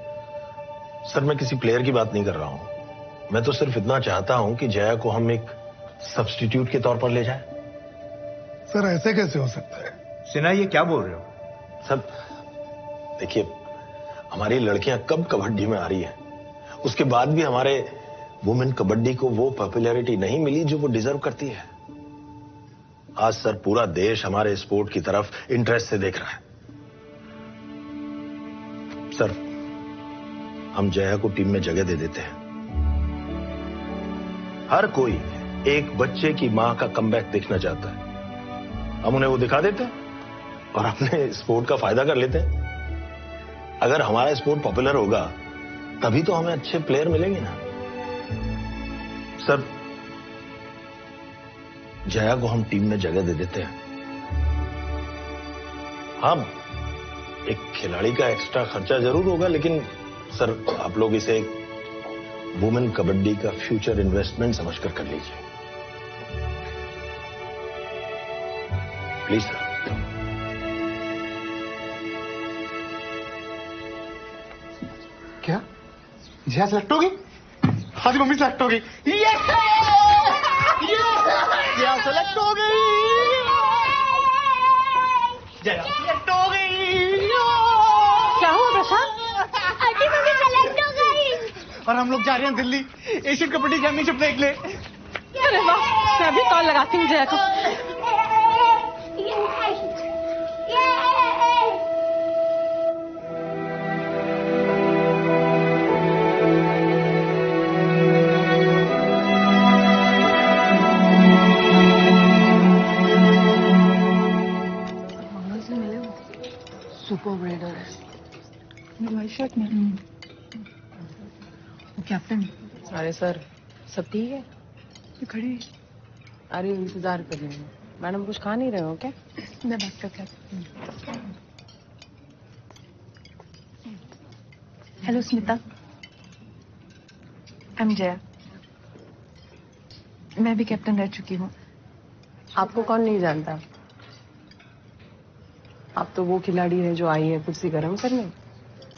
सर, मैं किसी प्लेयर की बात नहीं कर रहा हूं। मैं तो सिर्फ इतना चाहता हूं कि जया को हम एक सब्स्टिट्यूट के तौर पर ले जाएं। सर, ऐसे कैसे हो सकता है? सिन्हा, ये क्या बोल रहे हो? सर देखिए, हमारी लड़कियां कब कबड्डी में आ रही है, उसके बाद भी हमारे वुमेन कबड्डी को वो पॉपुलैरिटी नहीं मिली जो वो डिजर्व करती है। आज सर पूरा देश हमारे स्पोर्ट की तरफ इंटरेस्ट से देख रहा है। सर, हम जया को टीम में जगह दे देते हैं। हर कोई एक बच्चे की मां का कमबैक देखना चाहता है। हम उन्हें वो दिखा देते हैं और अपने स्पोर्ट का फायदा कर लेते हैं। अगर हमारा स्पोर्ट पॉपुलर होगा तभी तो हमें अच्छे प्लेयर मिलेंगे ना। सर, जया को हम टीम में जगह दे देते हैं। हम एक खिलाड़ी का एक्स्ट्रा खर्चा जरूर होगा, लेकिन सर आप लोग इसे एक वुमेन कबड्डी का फ्यूचर इन्वेस्टमेंट समझकर कर लीजिए प्लीज सर। क्या जया सेलेक्ट होगी? हाँ जी, मम्मी सेलेक्ट होगी। जया सेलेक्ट हो गई। जया सेलेक्ट हो गई। क्या हुआ प्रशांत? आंटी मम्मी सेलेक्ट हो गई। और हम लोग जा रहे हैं दिल्ली एशियन कबड्डी चैंपियनशिप देखने। अरे वाह, मैं अभी कॉल लगाती हूँ जया को। सुपर रेडर है वाइट शर्ट में। वो कैप्टन। अरे सर, सब ठीक है? ये खड़ी है। अरे इंतजार कर रही हूँ। मैडम कुछ खा नहीं रहे हो क्या? मैं बात करके आती हूँ। Hello Smita, I am Jaya. मैं भी कैप्टन रह चुकी हूँ। आपको कौन नहीं जानता? आप तो वो खिलाड़ी है जो आई है कुर्सी गर्म करने,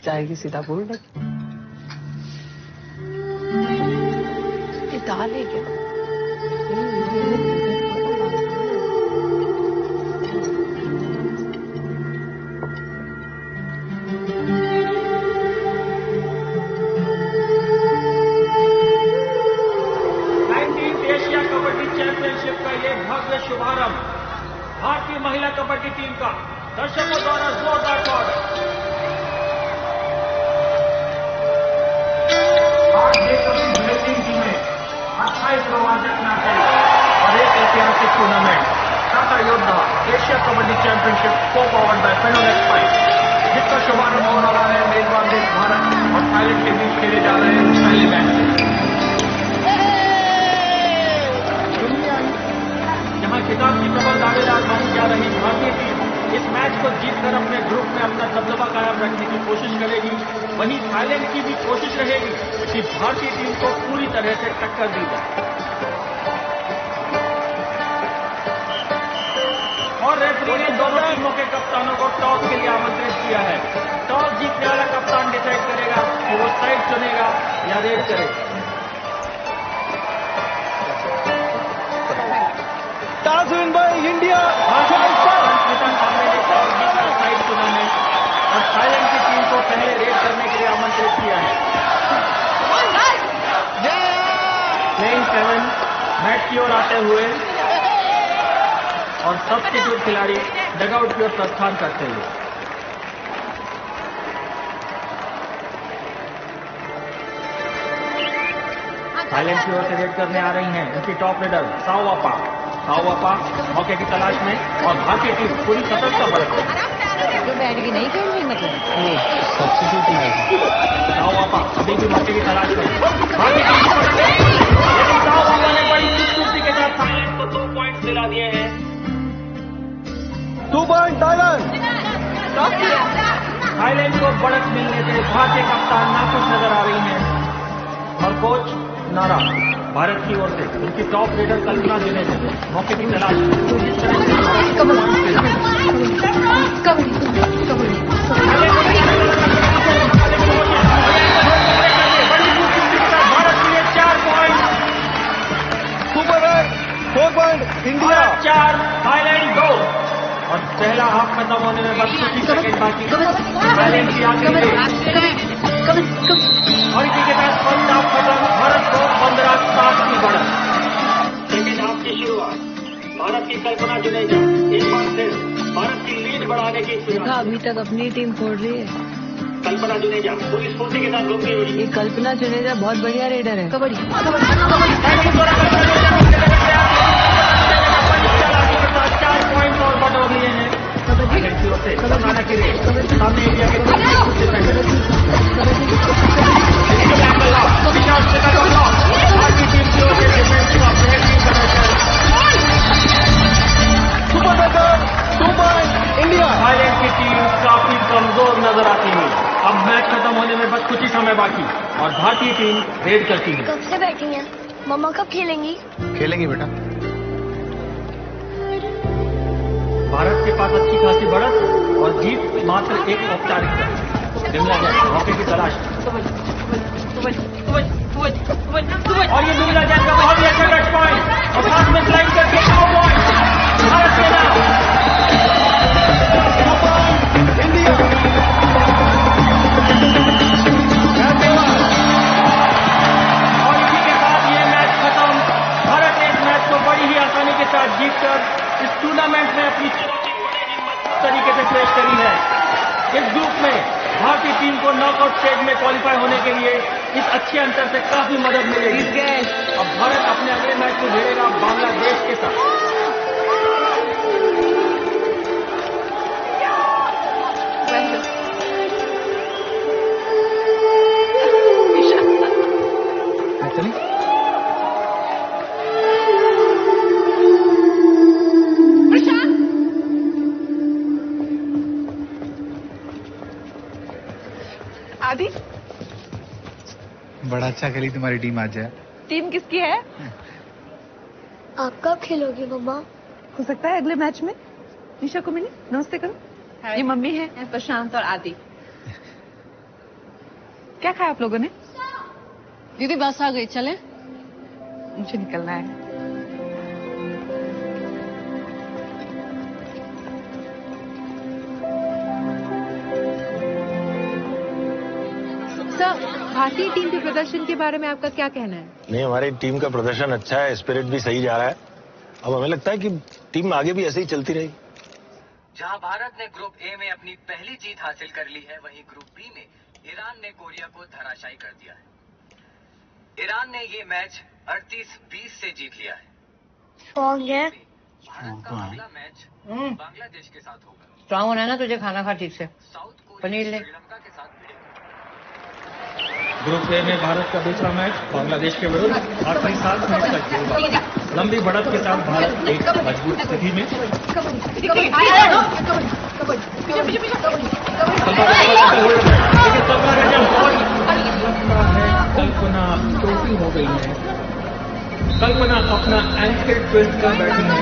जाएगी सीधा गोल्ड। ये दाल है क्या? एशिया कबड्डी चैंपियनशिप का ये भव्य शुभारंभ भारतीय महिला कबड्डी टीम का दर्शकों द्वारा जोरदार स्वागत। आज देश की बेहतरीन टीमें 28 रोमांचक मैचेस और एक ऐतिहासिक टूर्नामेंट टाटा योद्धा एशिया कबड्डी चैंपियनशिप को पावर्ड बाय फेनोलेक्स फाइट, जिसका शुभारंभ हो रहा है मेजबान देश भारत और थाईलैंड के बीच खेले जा रहे हैं पहले मैच। जहां खिताब की प्रबल दावेदार बन जा रही भारतीय टीम इस मैच को जीतकर अपने ग्रुप में अपना दबदबा कायम रखने की कोशिश करेगी, वहीं थाईलैंड की भी कोशिश रहेगी कि भारतीय टीम को पूरी तरह से टक्कर दी जाए। और रेफरी ने दोनों टीमों के कप्तानों को टॉस के लिए आमंत्रित किया है। टॉस जीतने वाला कप्तान डिसाइड करेगा कि वो साइड चुनेगा या रेड करेगा। Toss win by India. Side चुना है और थाईलैंड की टीम को पहले रेड करने के लिए आमंत्रित किया है। प्लेइंग 7 मैच की ओर आते हुए और सब्स्टिट्यूट खिलाड़ी डगआउट की ओर प्रस्थान करते हुए। थाईलैंड की ओर से रेड करने आ रही हैं उनकी टॉप रेडर साओवापा मौके की तलाश में और भारतीय टीम पूरी सतर्कता बरतती है। तो बैठ के नहीं खेल रही मतलब? सब्स्टिट्यूट साओवापा अभी भी मौके की तलाश में। साओवापा ने बड़ी खूबसूरती के साथ थाईलैंड को 2 पॉइंट दिला दिए हैं। 2 पॉइंट थाईलैंड। थाईलैंड को बढ़त मिलने से भारतीय कप्तान नाखुश नजर आ रही हैं और कोच नाराज। भारत की ओर से उनकी टॉप रेडर कल्पना जुनेजा मौके की तलाश भारत के लिए 4 point. Super 4 point India 4, Thailand 2 और पहला हाफ खत्म होने में बस कुछ ही सेकंड बाकी। थाईलैंड की आखिरी और इसी के साथ फर्स्ट हाफ खत्म, भारत को 15-7 की बढ़त। सेकेंड हाफ की शुरुआत भारत की कल्पना जुनेजा एक बार फिर भारत की लीड बढ़ाने की देखा अभी तक अपनी टीम फोड़ रही है। कल्पना जुनेजा पूरी स्फूर्ति के साथ रोकती हुई। ये कल्पना जुनेजा बहुत बढ़िया रेडर है। कबड्डी 4 पॉइंट और बढ़ दिए हैं। कल्पना की रेड सामने इंडिया के भारतीय टीम की ओर से डिफेंस का बेहतरीन प्रदर्शन। इंडिया थाईलैंड की टीम काफी कमजोर नजर आती है। अब मैच खत्म होने में बस कुछ ही समय बाकी और भारतीय टीम रेड करती है। कब से बैठी हैं? मम्मा कब खेलेंगी? खेलेंगी बेटा। भारत के पास अच्छी खासी बढ़त और जीत मात्र एक औपचारिकता। बिमला जैन मौके की तलाश और ये बिमला जैन का बहुत ही अच्छा टच पॉइंट और साथ में स्लाइड करके 9 पॉइंट भारत के नाम। और इसी के साथ ये मैच खत्म। भारत ने जीतकर इस टूर्नामेंट में अपनी चुनौती बड़े हिम्मत तरीके से पेश करी है। इस ग्रुप में भारतीय टीम को नॉकआउट स्टेज में क्वालिफाई होने के लिए इस अच्छे अंतर से काफी मदद मिलेगी। अब भारत अपने अगले मैच को भिड़ेगा बांग्लादेश के साथ। आदि, बड़ा अच्छा खेली तुम्हारी टीम आज है। टीम किसकी है? आप कब खेलोगे मम्मा? हो सकता है अगले मैच में। निशा को मिले, नमस्ते करो। ये मम्मी है, प्रशांत और आदि। क्या खाया आप लोगों ने? दीदी बस आ गई, चले? मुझे निकलना है। भारतीय टीम के प्रदर्शन के बारे में आपका क्या कहना है? नहीं, हमारी टीम का प्रदर्शन अच्छा है, स्पिरिट भी सही जा रहा है। अब हमें लगता है कि टीम आगे भी ऐसे ही चलती रहेगी। जहां भारत ने ग्रुप ए में अपनी पहली जीत हासिल कर ली है, वहीं ग्रुप बी में ईरान ने कोरिया को धराशायी कर दिया है। ईरान ने ये मैच 38-20 से जीत लिया है। स्ट्रॉन्ग है। भारत का अगला मैच बांग्लादेश के साथ होगा। स्ट्रांग होना है ना तुझे, खाना खा ठीक से। पनीर ले। श्रीलंका के साथ ग्रुप ए में भारत का दूसरा मैच बांग्लादेश के विरुद्ध आखिरी 7 मिनट तक खेलेगा। लंबी बढ़त के साथ भारत एक मजबूत स्थिति में। कल्पना ट्रोफी हो गई है। कल्पना अपना एंकल ट्विस्ट कर बैठी है।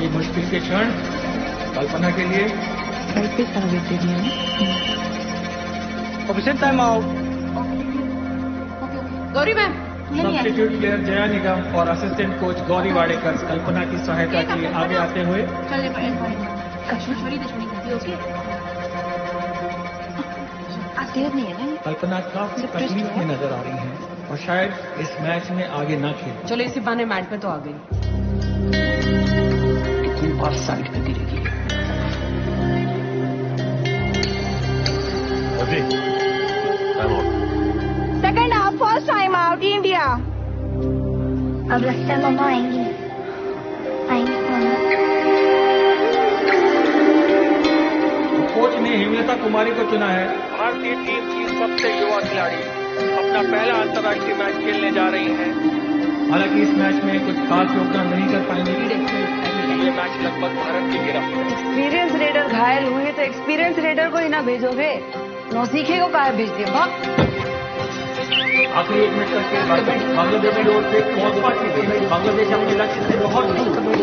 ये मुश्किल के क्षण कल्पना के लिए। Official time out. Gauri ma'am, substitute player Jaya Nigam और असिस्टेंट कोच गौरी वाडेकर कल्पना की सहायता के लिए आगे आते हुए कल्पना काफी तकलीफ में नजर आ रही हैं और शायद इस मैच में आगे न खेले। चलो इसी बहाने मैच में तो आ गई। कितनी बार साइड पे गिरेगी। Second half first time out India. अब लगता है मम्मा आएंगी। मम्मा। कोच ने हेमलता कुमारी को चुना है भारतीय टीम की सबसे युवा खिलाड़ी। अपना पहला अंतर्राष्ट्रीय मैच खेलने जा रही हैं। हालांकि इस मैच में कुछ खास योगदान नहीं कर पाएंगे। ये मैच लगभग भारत की गिरफ्त है। एक्सपीरियंस रेडर घायल हुए तो एक्सपीरियंस रेडर को ही ना भेजोगे, नौसीखे को काहे भेज दिया? आखिरी 1 मिनट तक बांग्लादेश की ओर से पहुंचवा की गई। बांग्लादेश अपने लक्ष्य से बहुत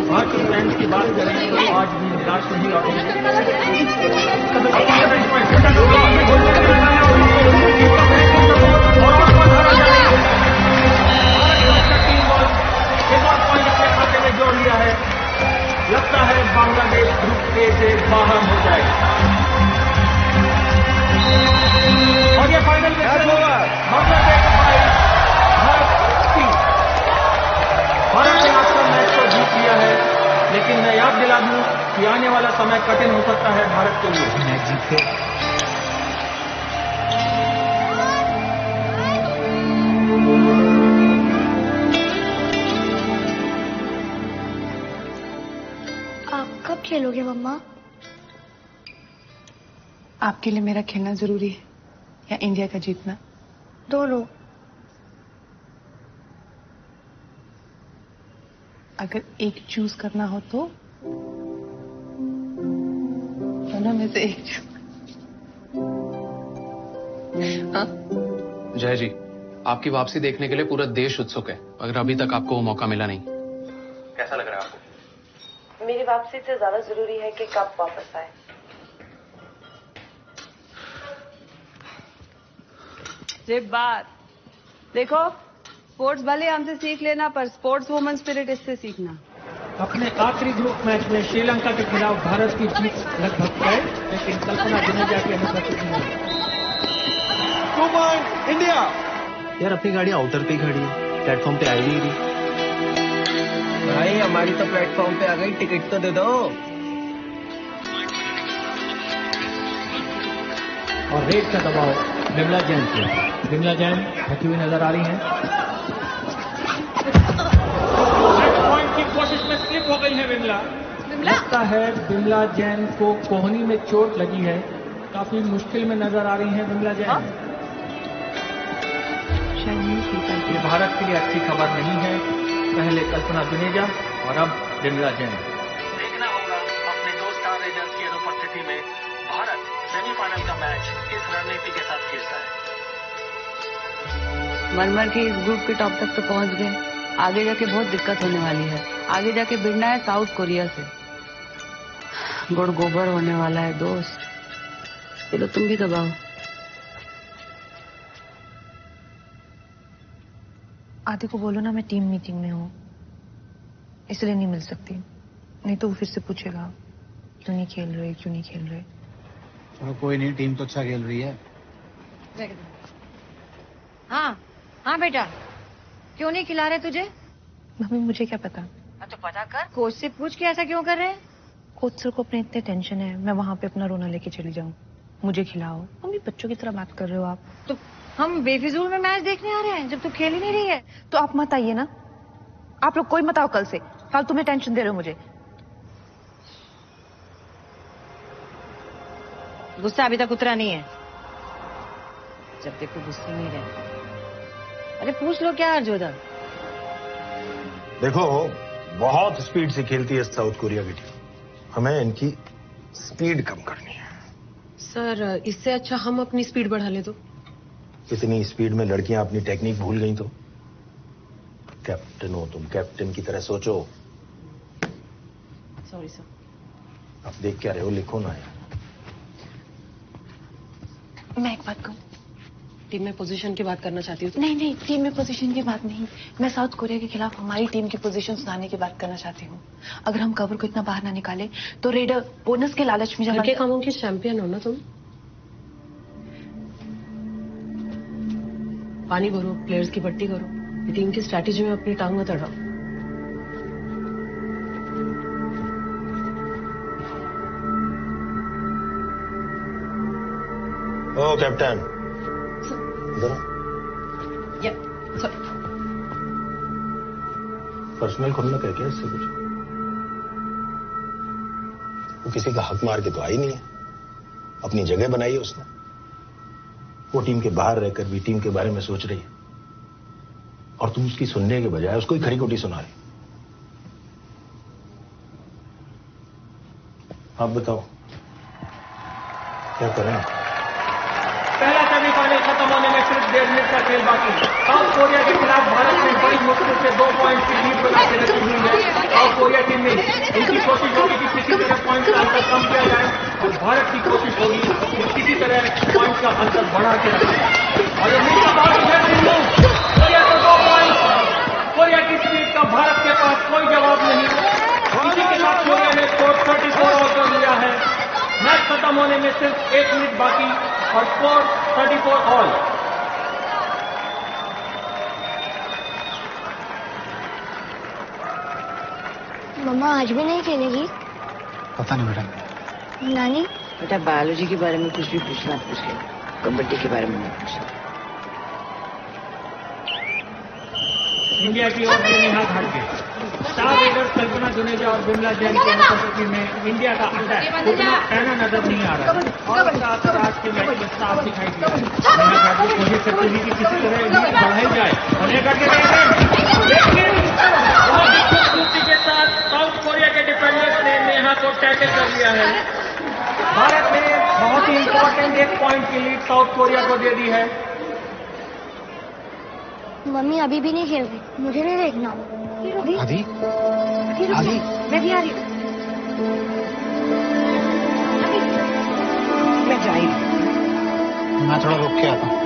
भारतीय फैंस की बात करें तो आज भी निराश नहीं खाते में जोड़ लिया है। लगता है बांग्लादेश ग्रुप ए से बाहर हो जाएगा और ये फाइनल बांग्लादेश भारत ने आज का मैच तो जीत लिया है, लेकिन मैं याद दिला दूं कि आने वाला समय कठिन हो सकता है भारत के लिए। मैच जीते आप कब खेलोगे मम्मा? आपके लिए मेरा खेलना जरूरी है या इंडिया का जीतना? दोनों। अगर एक चूज करना हो तो दोनों में से एक चूज। हाँ? जय जी, आपकी वापसी देखने के लिए पूरा देश उत्सुक है, मगर अभी तक आपको वो मौका मिला नहीं। कैसा लग रहा है आपको? मेरी वापसी से ज्यादा जरूरी है कि कब वापस आए। सिर्फ बात देखो, स्पोर्ट्स भले हमसे सीख लेना, पर स्पोर्ट्स वुमन स्पिरिट इससे सीखना। अपने आखिरी ग्रुप मैच में श्रीलंका के खिलाफ भारत की जीत लगभग तय, लेकिन कल्पना जडेजा की अनुपस्थिति में 2 पॉइंट इंडिया। यार अपनी गाड़ी आउटर पे ही खड़ी है, प्लेटफॉर्म पे आई नहीं रही। हमारी तो प्लेटफॉर्म पे आ गई, टिकट तो दे दो। और रेड का दबाव विमला जैन पे। विमला जैन हटी हुई नजर आ रही हैं। पॉइंट की कोशिश में स्लिप हो गई है विमला। लगता है विमला जैन को कोहनी में चोट लगी है, काफी मुश्किल में नजर आ रही है विमला जैन। ये भारत के लिए अच्छी खबर नहीं है। पहले कल्पना जुनेजा और अब विमला जैन। देखना होगा अपने दो स्टार रेडर्स की अनुपस्थिति में भारत सेमीफाइनल का मैच किस रणनीति के साथ खेलता है। मर के इस ग्रुप के टॉप तक तो पहुंच गए, आगे जाके बहुत दिक्कत होने वाली है। आगे जाके भिड़ना है साउथ कोरिया से, गुड़ गोबर होने वाला है दोस्त। चलो तुम भी दबाओ। आदि को बोलो ना मैं टीम मीटिंग में हूँ, इसलिए नहीं मिल सकती, नहीं तो वो फिर से पूछेगा क्यों नहीं खेल रहे, क्यों नहीं खेल रहे। चलो कोई नहीं, टीम तो अच्छा खेल रही है। हाँ हाँ बेटा, क्यों नहीं खिला रहे तुझे? मम्मी मुझे क्या पता। तो पता कर, कोच से पूछ के ऐसा क्यों कर रहे हैं? कोच सर को अपने इतने टेंशन है, मैं वहां पे अपना रोना लेके चली जाऊं, मुझे खिलाओ। मम्मी बच्चों की तरह बात कर रहे हो आप। तो हम बेफिजूल में मैच देखने आ रहे हैं जब तू खेल ही नहीं रही है। तो आप मत आइए ना, आप लोग कोई मत आओ कल से, फालतू में टेंशन दे रहे हो मुझे। गुस्सा अभी तक उतरा नहीं है, जब देखो गुस्से नहीं रहे। अरे पूछ लो क्या हरजोदा। देखो बहुत स्पीड से खेलती है साउथ कोरिया की टीम, हमें इनकी स्पीड कम करनी है। सर इससे अच्छा हम अपनी स्पीड बढ़ा ले। तो इतनी स्पीड में लड़कियां अपनी टेक्निक भूल गई तो? कैप्टन हो तुम, कैप्टन की तरह सोचो। Sorry sir. आप देख क्या रहे हो, लिखो ना यार। मैं एक बात कहूँ, टीम में पोजीशन की बात करना चाहती हूँ। नहीं नहीं, टीम में पोजीशन की बात नहीं, मैं साउथ कोरिया के खिलाफ हमारी टीम की पोजीशन सुधारने की बात करना चाहती हूँ। अगर हम कवर को इतना बाहर ना निकाले तो रेडर बोनस के लालच में घर के कामों की चैंपियन हो ना तुम। पानी भरो, प्लेयर्स की पट्टी करो, टीम की स्ट्रैटेजी में अपनी टांग मत अड़ाओ। ओ कैप्टन, पर्सनल खुन्नक है क्या इससे कुछ? वो किसी का हक मार के तो आई नहीं है, अपनी जगह बनाई है उसने। वो टीम के बाहर रहकर भी टीम के बारे में सोच रही है, और तुम उसकी सुनने के बजाय उसको ही खरी खोटी सुना रही। आप बताओ क्या करें? पहला सेमीफाइनल खत्म होने में सिर्फ 1.5 मिनट का खेल बाकी। साउथ कोरिया के खिलाफ भारत ने बड़ी मुश्किल से 2 पॉइंट की लीड बना के रखी हुई है। साउथ कोरिया टीम में इनकी कोशिश होगी कि किसी तरह पॉइंट का अंतर कम किया जाए, और भारत की कोशिश होगी कि किसी तरह पॉइंट का अंतर बढ़ा के रखें। और कोरिया को 2 पॉइंट, कोरिया की स्पीड का भारत के पास कोई जवाब नहीं। इसी के साथ कोरिया ने स्कोर 34 आउट कर लिया है। मैच खत्म होने में सिर्फ 1 मिनट बाकी और स्कोर 34 ऑल। मम्मा आज भी नहीं खेलेगी? पता नहीं बेटा। नानी? बेटा बायोलॉजी के बारे में कुछ भी पूछना पूछ ले, कबड्डी के बारे में नहीं पूछना। इंडिया की ओर से नेहा घाटगे, स्टार रेडर कल्पना जुनेजा और विमला जैन की अनुपस्थिति में इंडिया का अटैक उतना पहना नजर नहीं आ रहा और आज के मैच में साफ दिखाई दिया। नेहा घाटगे कोशिश करती थी कि किसी तरह इन्हें बढ़ाई जाए, और नेहा घाटगे लेकिन खूबसूरती के साथ साउथ कोरिया के डिफेंडर्स ने नेहा को टैकल कर लिया है। भारत ने बहुत ही इंपॉर्टेंट 1 पॉइंट की लीड साउथ कोरिया को दे दी है। मम्मी अभी भी नहीं खेल रही, मुझे नहीं देखना। आदि, आदि, मैं भी आ रही हूँ। मैं जा रही हूँ। मैं थोड़ा रुक के आता हूँ।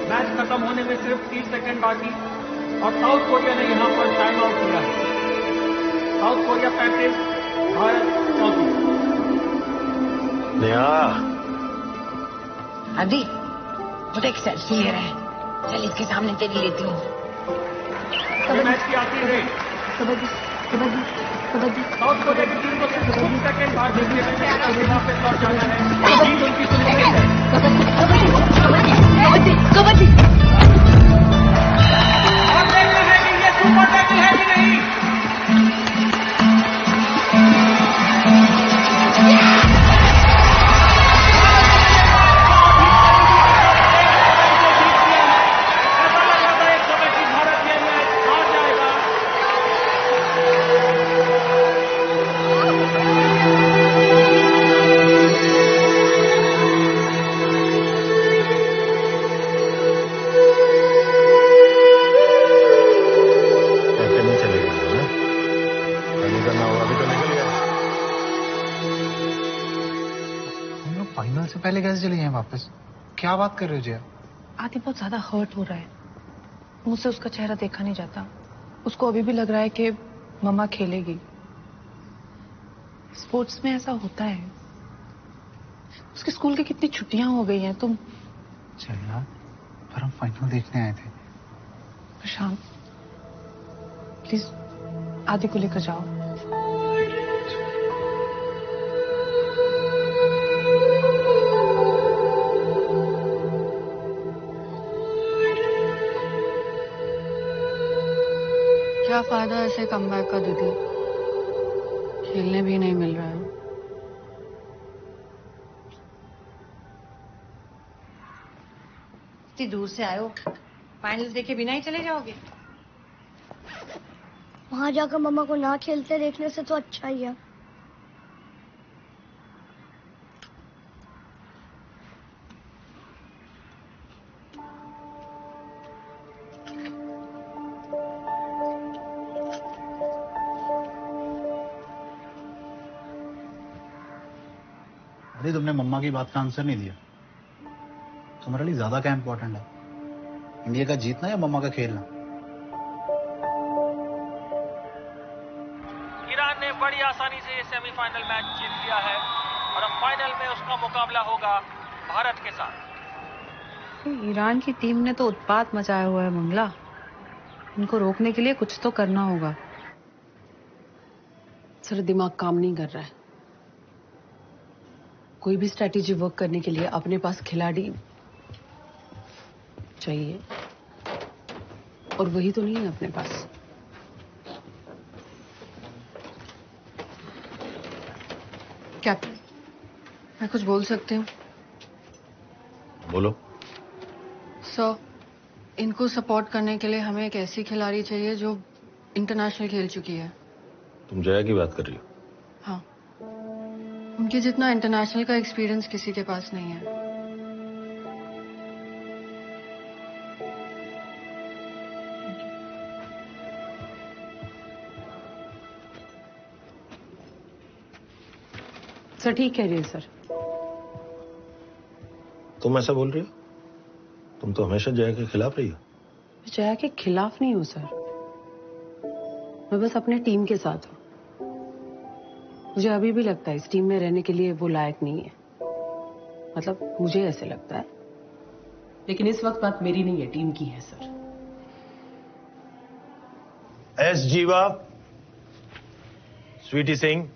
मैच खत्म होने में सिर्फ 30 सेकंड बाकी, और साउथ कोरिया ने यहां पर टाइम आउट किया है। South Korea 35, Bharat 34। नेहा, अभी वो एक सेल्फी ले रहे हैं। चल इसके सामने तेरी लेती हूँ। मैच की आती है कबड्डी कबड्डी कबड्डी। साउथ कोरिया की टीम को सिर्फ 2 सेकंड बाद देखने में वापस लौट जाना है। जीत उनकी सुनिश्चित है। कबड्डी कबड्डी। और देखना है कि ये सुपर टैकल है कि नहीं। फाइनल से पहले कैसे चले जाएं वापस? क्या बात कर रहे हो जया? आदि बहुत ज्यादा हर्ट हो रहा है। मुझसे उसका चेहरा देखा नहीं जाता। उसको अभी भी लग रहा है कि मम्मा खेलेगी। स्पोर्ट्स में ऐसा होता है। उसके स्कूल की कितनी छुट्टियां हो गई हैं। तुम चल यार, पर हम फाइनल देखने आए थे। प्रशांत प्लीज आदि को लेकर जाओ। क्या फायदा ऐसे कमबैक का दीदी, खेलने भी नहीं मिल रहा है। इतनी दूर से आए हो, फाइनल्स देखे बिना ही चले जाओगे? वहां जाकर मम्मा को ना खेलते देखने से तो अच्छा ही है। अरे तुमने मम्मा की बात का आंसर नहीं दिया। तुम्हारे लिए ज्यादा क्या इंपॉर्टेंट है, इंडिया का जीतना या मम्मा का खेलना? ईरान ने बड़ी आसानी से ये सेमीफाइनल मैच जीत लिया है और अब फाइनल में उसका मुकाबला होगा भारत के साथ। ईरान की टीम ने तो उत्पात मचाया हुआ है मंगला। इनको रोकने के लिए कुछ तो करना होगा। सर दिमाग काम नहीं कर रहा है। कोई भी स्ट्रैटेजी वर्क करने के लिए अपने पास खिलाड़ी चाहिए, और वही तो नहीं है अपने पास। कैप्टन, मैं कुछ बोल सकती हूँ? बोलो। सर, इनको सपोर्ट करने के लिए हमें एक ऐसी खिलाड़ी चाहिए जो इंटरनेशनल खेल चुकी है। तुम जया की बात कर रही हो? हाँ, उनके जितना इंटरनेशनल का एक्सपीरियंस किसी के पास नहीं है। सर ठीक कह रही है सर। तुम ऐसा बोल रही हो? तुम तो हमेशा जया के खिलाफ रही हो। जया के खिलाफ नहीं हूं सर, मैं बस अपने टीम के साथ हूं। मुझे अभी भी लगता है इस टीम में रहने के लिए वो लायक नहीं है। मतलब मुझे ऐसे लगता है, लेकिन इस वक्त बात मेरी नहीं है, टीम की है सर। एस जीवा, स्वीटी सिंह,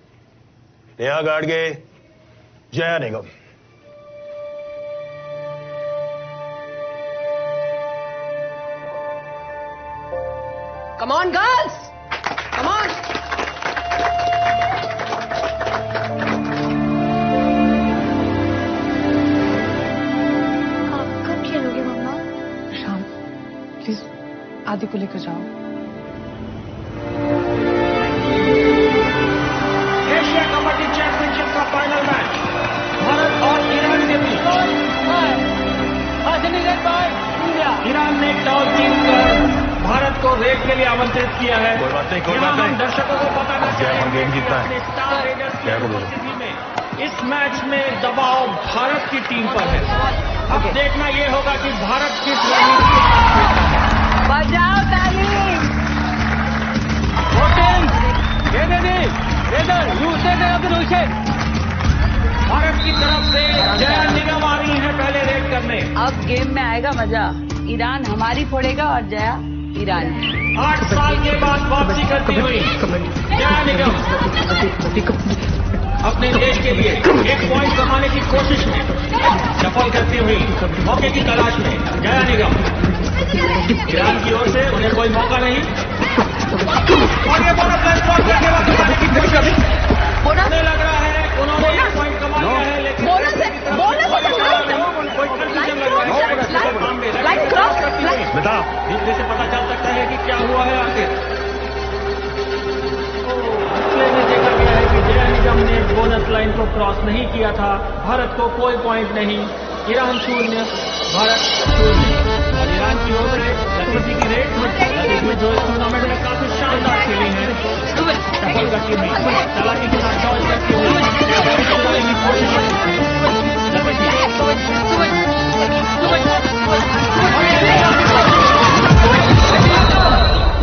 नेहा गाडगे, जया निगम। Come on, girls! Come on! आप कब खेलोगे मम्मा? शाम प्लीज आदि को लेकर जाओ। एशिया कबड्डी चैंपियनशिप का फाइनल मैच भारत और ईरान के बीच। ईरान ने टॉस जीतकर भारत को रेड के लिए आमंत्रित किया है। कोई बात नहीं, कोई बात नहीं। दर्शकों को बताना चाहिए गेम जीतता है। स्टार रेडर्स की क्या बोलो? उपस्थिति में इस मैच में दबाव भारत की टीम पर है। अब देखना ये होगा कि भारत किस रणनीति बजाओ ताली। भारत की तरफ से जया निगम आ रही है पहले रेड करने। अब गेम में आएगा मजा। ईरान हमारी फोड़ेगा और जया ईरान की। 8 साल के बाद वापसी करती हुई जया निगम अपने देश के लिए 1 पॉइंट कमाने की कोशिश में सफल करती हुई मौके की तलाश में जया निगम। ईरान की ओर से उन्हें कोई मौका नहीं और ये बोनस लाइन क्रॉस करके वापस आने की कोशिश उन्हें लग रहा है उन्होंने 1 पॉइंट कमा लिया है, लेकिन कोई कंफ्यूजन लग रहा है। लाइन क्रॉस बता इसमें से पता चल सकता है कि क्या हुआ है आखिर। डिस्प्ले में देखा गया है कि जया निगम ने बोनस लाइन को क्रॉस नहीं किया था। भारत को कोई पॉइंट नहीं, ईरान 0, भारत 0। और ईरान की ओर से लतीफी की रेट में जो इस टूर्नामेंट में काफी शानदार खेली है, सफल करती हुई चालाकी के साथ टॉस करती हुई कोशिश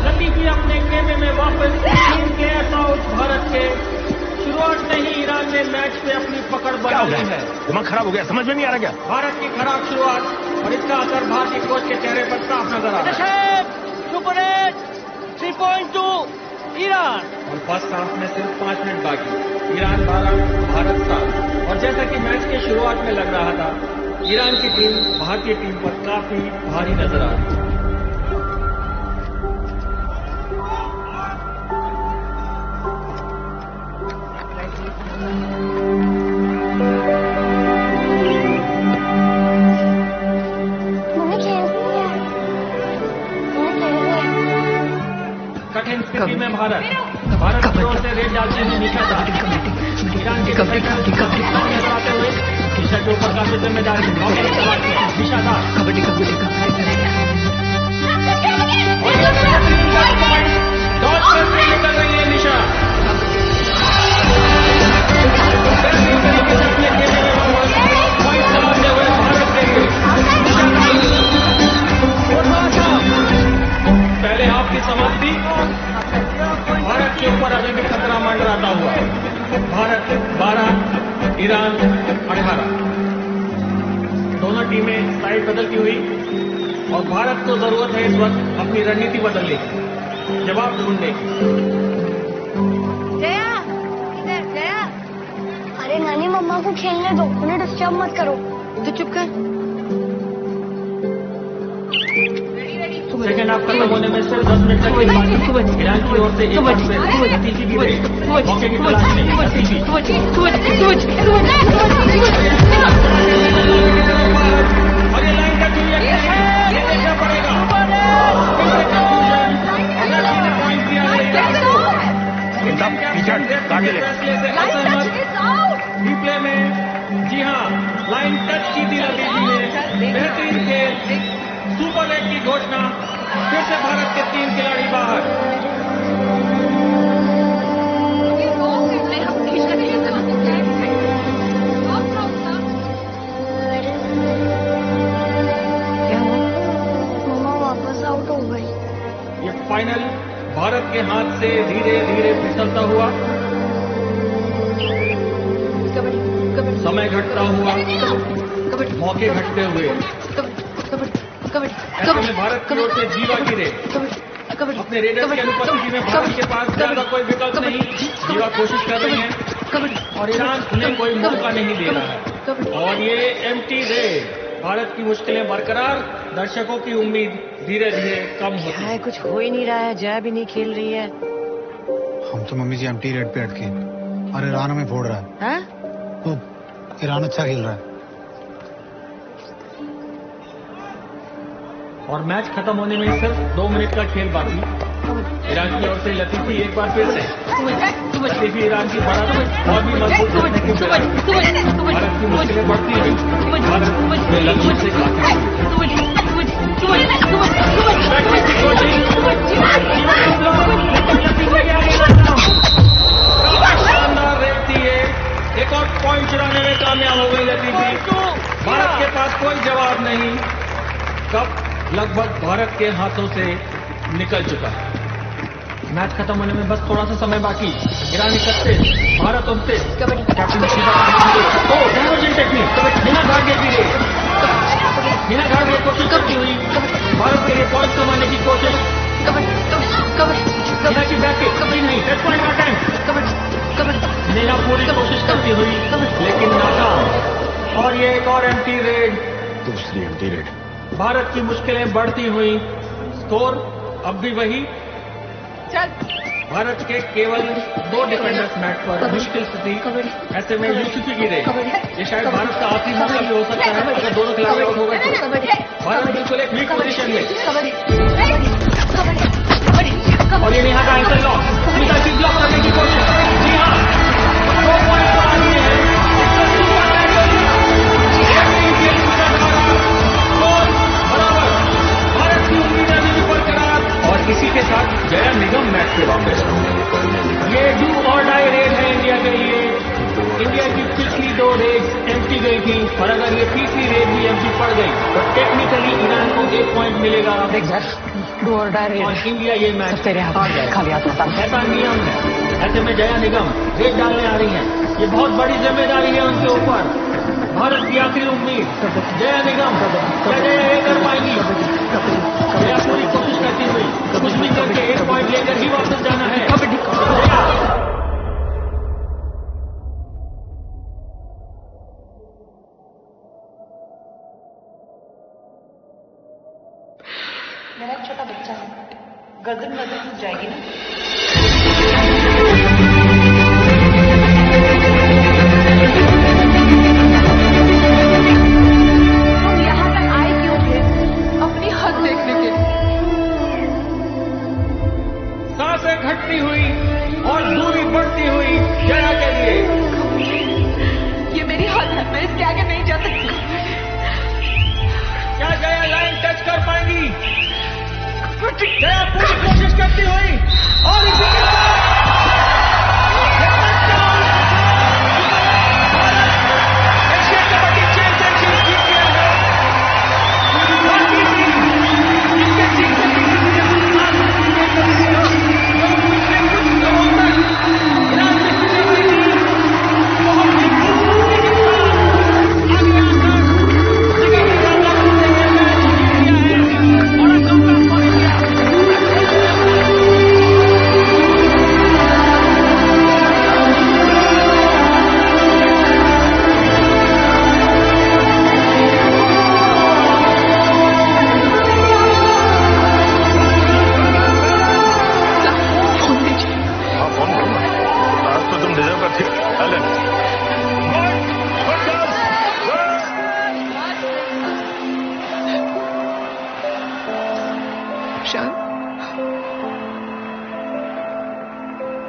लतीफी अपने खेमे में वापस टीम के आउट। भारत के शुरुआत में ही ईरान ने मैच पे अपनी पकड़ बनाई है। दिमाग खराब हो गया, समझ में नहीं आ रहा क्या? भारत की खराब शुरुआत और इसका असर भारतीय कोच के चेहरे पर साफ नजर आ रहा है। Super 8 3.2 Iran. और फर्स्ट हाफ में सिर्फ 5 मिनट बाकी, ईरान 12 भारत 7। और जैसा कि मैच के शुरुआत में लग रहा था, ईरान की टीम भारतीय टीम पर काफी भारी नजर आ रही है। कठिन स्थिति में भारत की ओर से रेड डालते हुए निशा था। ईरान के नजर आते हुए निशा के ऊपर काफी जिम्मेदारी निशा था। निकल रही है निशा। पहले हाफ की समाप्ति, भारत के ऊपर अभी भी खतरा मंडराता हुआ। भारत 12, ईरान 18। दोनों टीमें साइड बदलती हुई और भारत को जरूरत है इस वक्त अपनी रणनीति बदलने की, जवाब ढूंढने की। जया, इधर जया। अरे नानी मम्मा को खेलने दो, उन्हें डिस्टर्ब मत करो। तो चुप कर। सेकेंड हाफ खत्म होने में सिर्फ 10 मिनट तक ईरान की ओर से एक बार फिर लतीफी की रेड मौके की तलाश में लतीफी और ये लाइन का चुनिया ये देखना पड़ेगा। पॉइंट दिया रिप्ले में। जी हाँ, लाइन टच की थी लतीफी ने। बेहतरीन खेल, सुपर 8 की घोषणा। फिर से भारत के 3 खिलाड़ी बाहर। मम्मा वापस आउट हो गई। ये फाइनल भारत के हाथ से धीरे धीरे फिसलता हुआ, समय घटता हुआ, मौके घटते हुए। भारत की ओर से जीवा गिरे। अपने रेडर्स की अनुपस्थिति में भारत के पास ज्यादा कोई विकल्प नहीं। जीवा कोशिश कर रही है और ईरान उन्हें कोई मौका नहीं दे रहा है। और ये एम्प्टी रेड, भारत की मुश्किलें बरकरार, दर्शकों की उम्मीद धीरे धीरे कम होती है। कुछ हो ही नहीं रहा है, जया भी नहीं खेल रही है। हम तो मम्मी जी एम्प्टी रेड पे अटके और ईरान हमें फोड़ रहा है। तो ईरान अच्छा खेल रहा है। और मैच खत्म होने में सिर्फ 2 मिनट का खेल बाकी। ईरान की ओर से लतीफी एक बार फिर से लतीफी ईरान की बढ़त और भी मजबूत करने की भारत की मुश्किलें बढ़ती है। भारत में लक्ष्य से शानदार रेड थी ये। एक और पॉइंट चुराने में कामयाब हो गई लतीफी। भारत के पास कोई जवाब नहीं। कप लगभग भारत के हाथों से निकल चुका है। मैच खत्म होने में बस थोड़ा सा समय बाकी। ईरान 31, भारत 29। कैप्टन टेक्निक बिना भाग्य की रेड। नेहा घाटगे कोशिश करती हुई भारत के लिए पॉइंट कमाने की कोशिश। नेहा की बैटिंग कभी नहीं, सेट पॉइंट का टाइम। नेहा पूरी कोशिश करती हुई लेकिन नाकाम, और ये एक और एम्प्टी रेड। दूसरी एम्प्टी रेड। भारत की मुश्किलें बढ़ती हुई, स्कोर अब भी वही। भारत के केवल 2 डिफेंडर्स मैच पर, मुश्किल स्थिति। ऐसे में यूसुफी की रेड, ये शायद भारत का आखिरी मौका भी हो सकता है अगर दोनों खिलाड़ी आउट हो गए तो। भारत बिल्कुल एक वीक पोजीशन में, और ये नेहा का एंकर लॉक, स्मिता की ब्लॉक करने की कोशिश। जी हाँ, 2 पॉइंट तो आगे हैं। भारत की उम्मीद अभी भी बरकरार, और इसी के साथ जया निगम मैच के वापस। ये डू और डाई रेड है इंडिया के लिए। इंडिया की पिछली 2 रेड एम्प्टी गई थी, और अगर ये तीसरी रेड भी एम्प्टी पड़ गई तो टेक्निकली ईरान को 1 पॉइंट मिलेगा। डू और डाई रेड, और इंडिया ये मैच तेरे हाथ में, खाली हाथ मत। ऐसा नियम है। ऐसे में जया निगम रेड डालने आ रही हैं, ये बहुत बड़ी जिम्मेदारी है उनके ऊपर। भारत की आखिरी उम्मीद जया निगम, क्या जया ये कर पाएंगी? जया पूरी कोशिश करती हुई कुछ भी करके 1 पॉइंट लेकर ही वापस जाना है। मेरा छोटा बच्चा है, गर्दन मदद हो जाएगी ना। हम यहाँ तक आए क्यों थे? अपनी हद देखने के लिए। सांसें घटती हुई और दूरी बढ़ती हुई जया के लिए। ये मेरी हद है, मैं इसके आगे नहीं जा सकती। क्या जया लाइन टच कर पाएंगी? जया पूरी कोशिश करती हुई, और इसी के साथ एशिया कबड्डी चैंपियनशिप जीत गया है। बाकी भी इनके जीतने की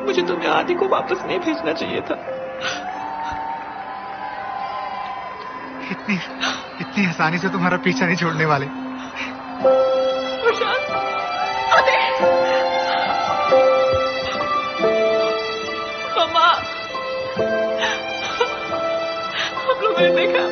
मुझे तुम्हें आदि को वापस नहीं भेजना चाहिए था। इतनी आसानी से तुम्हारा पीछा नहीं छोड़ने वाले। मामा, हम लोगों ने देखा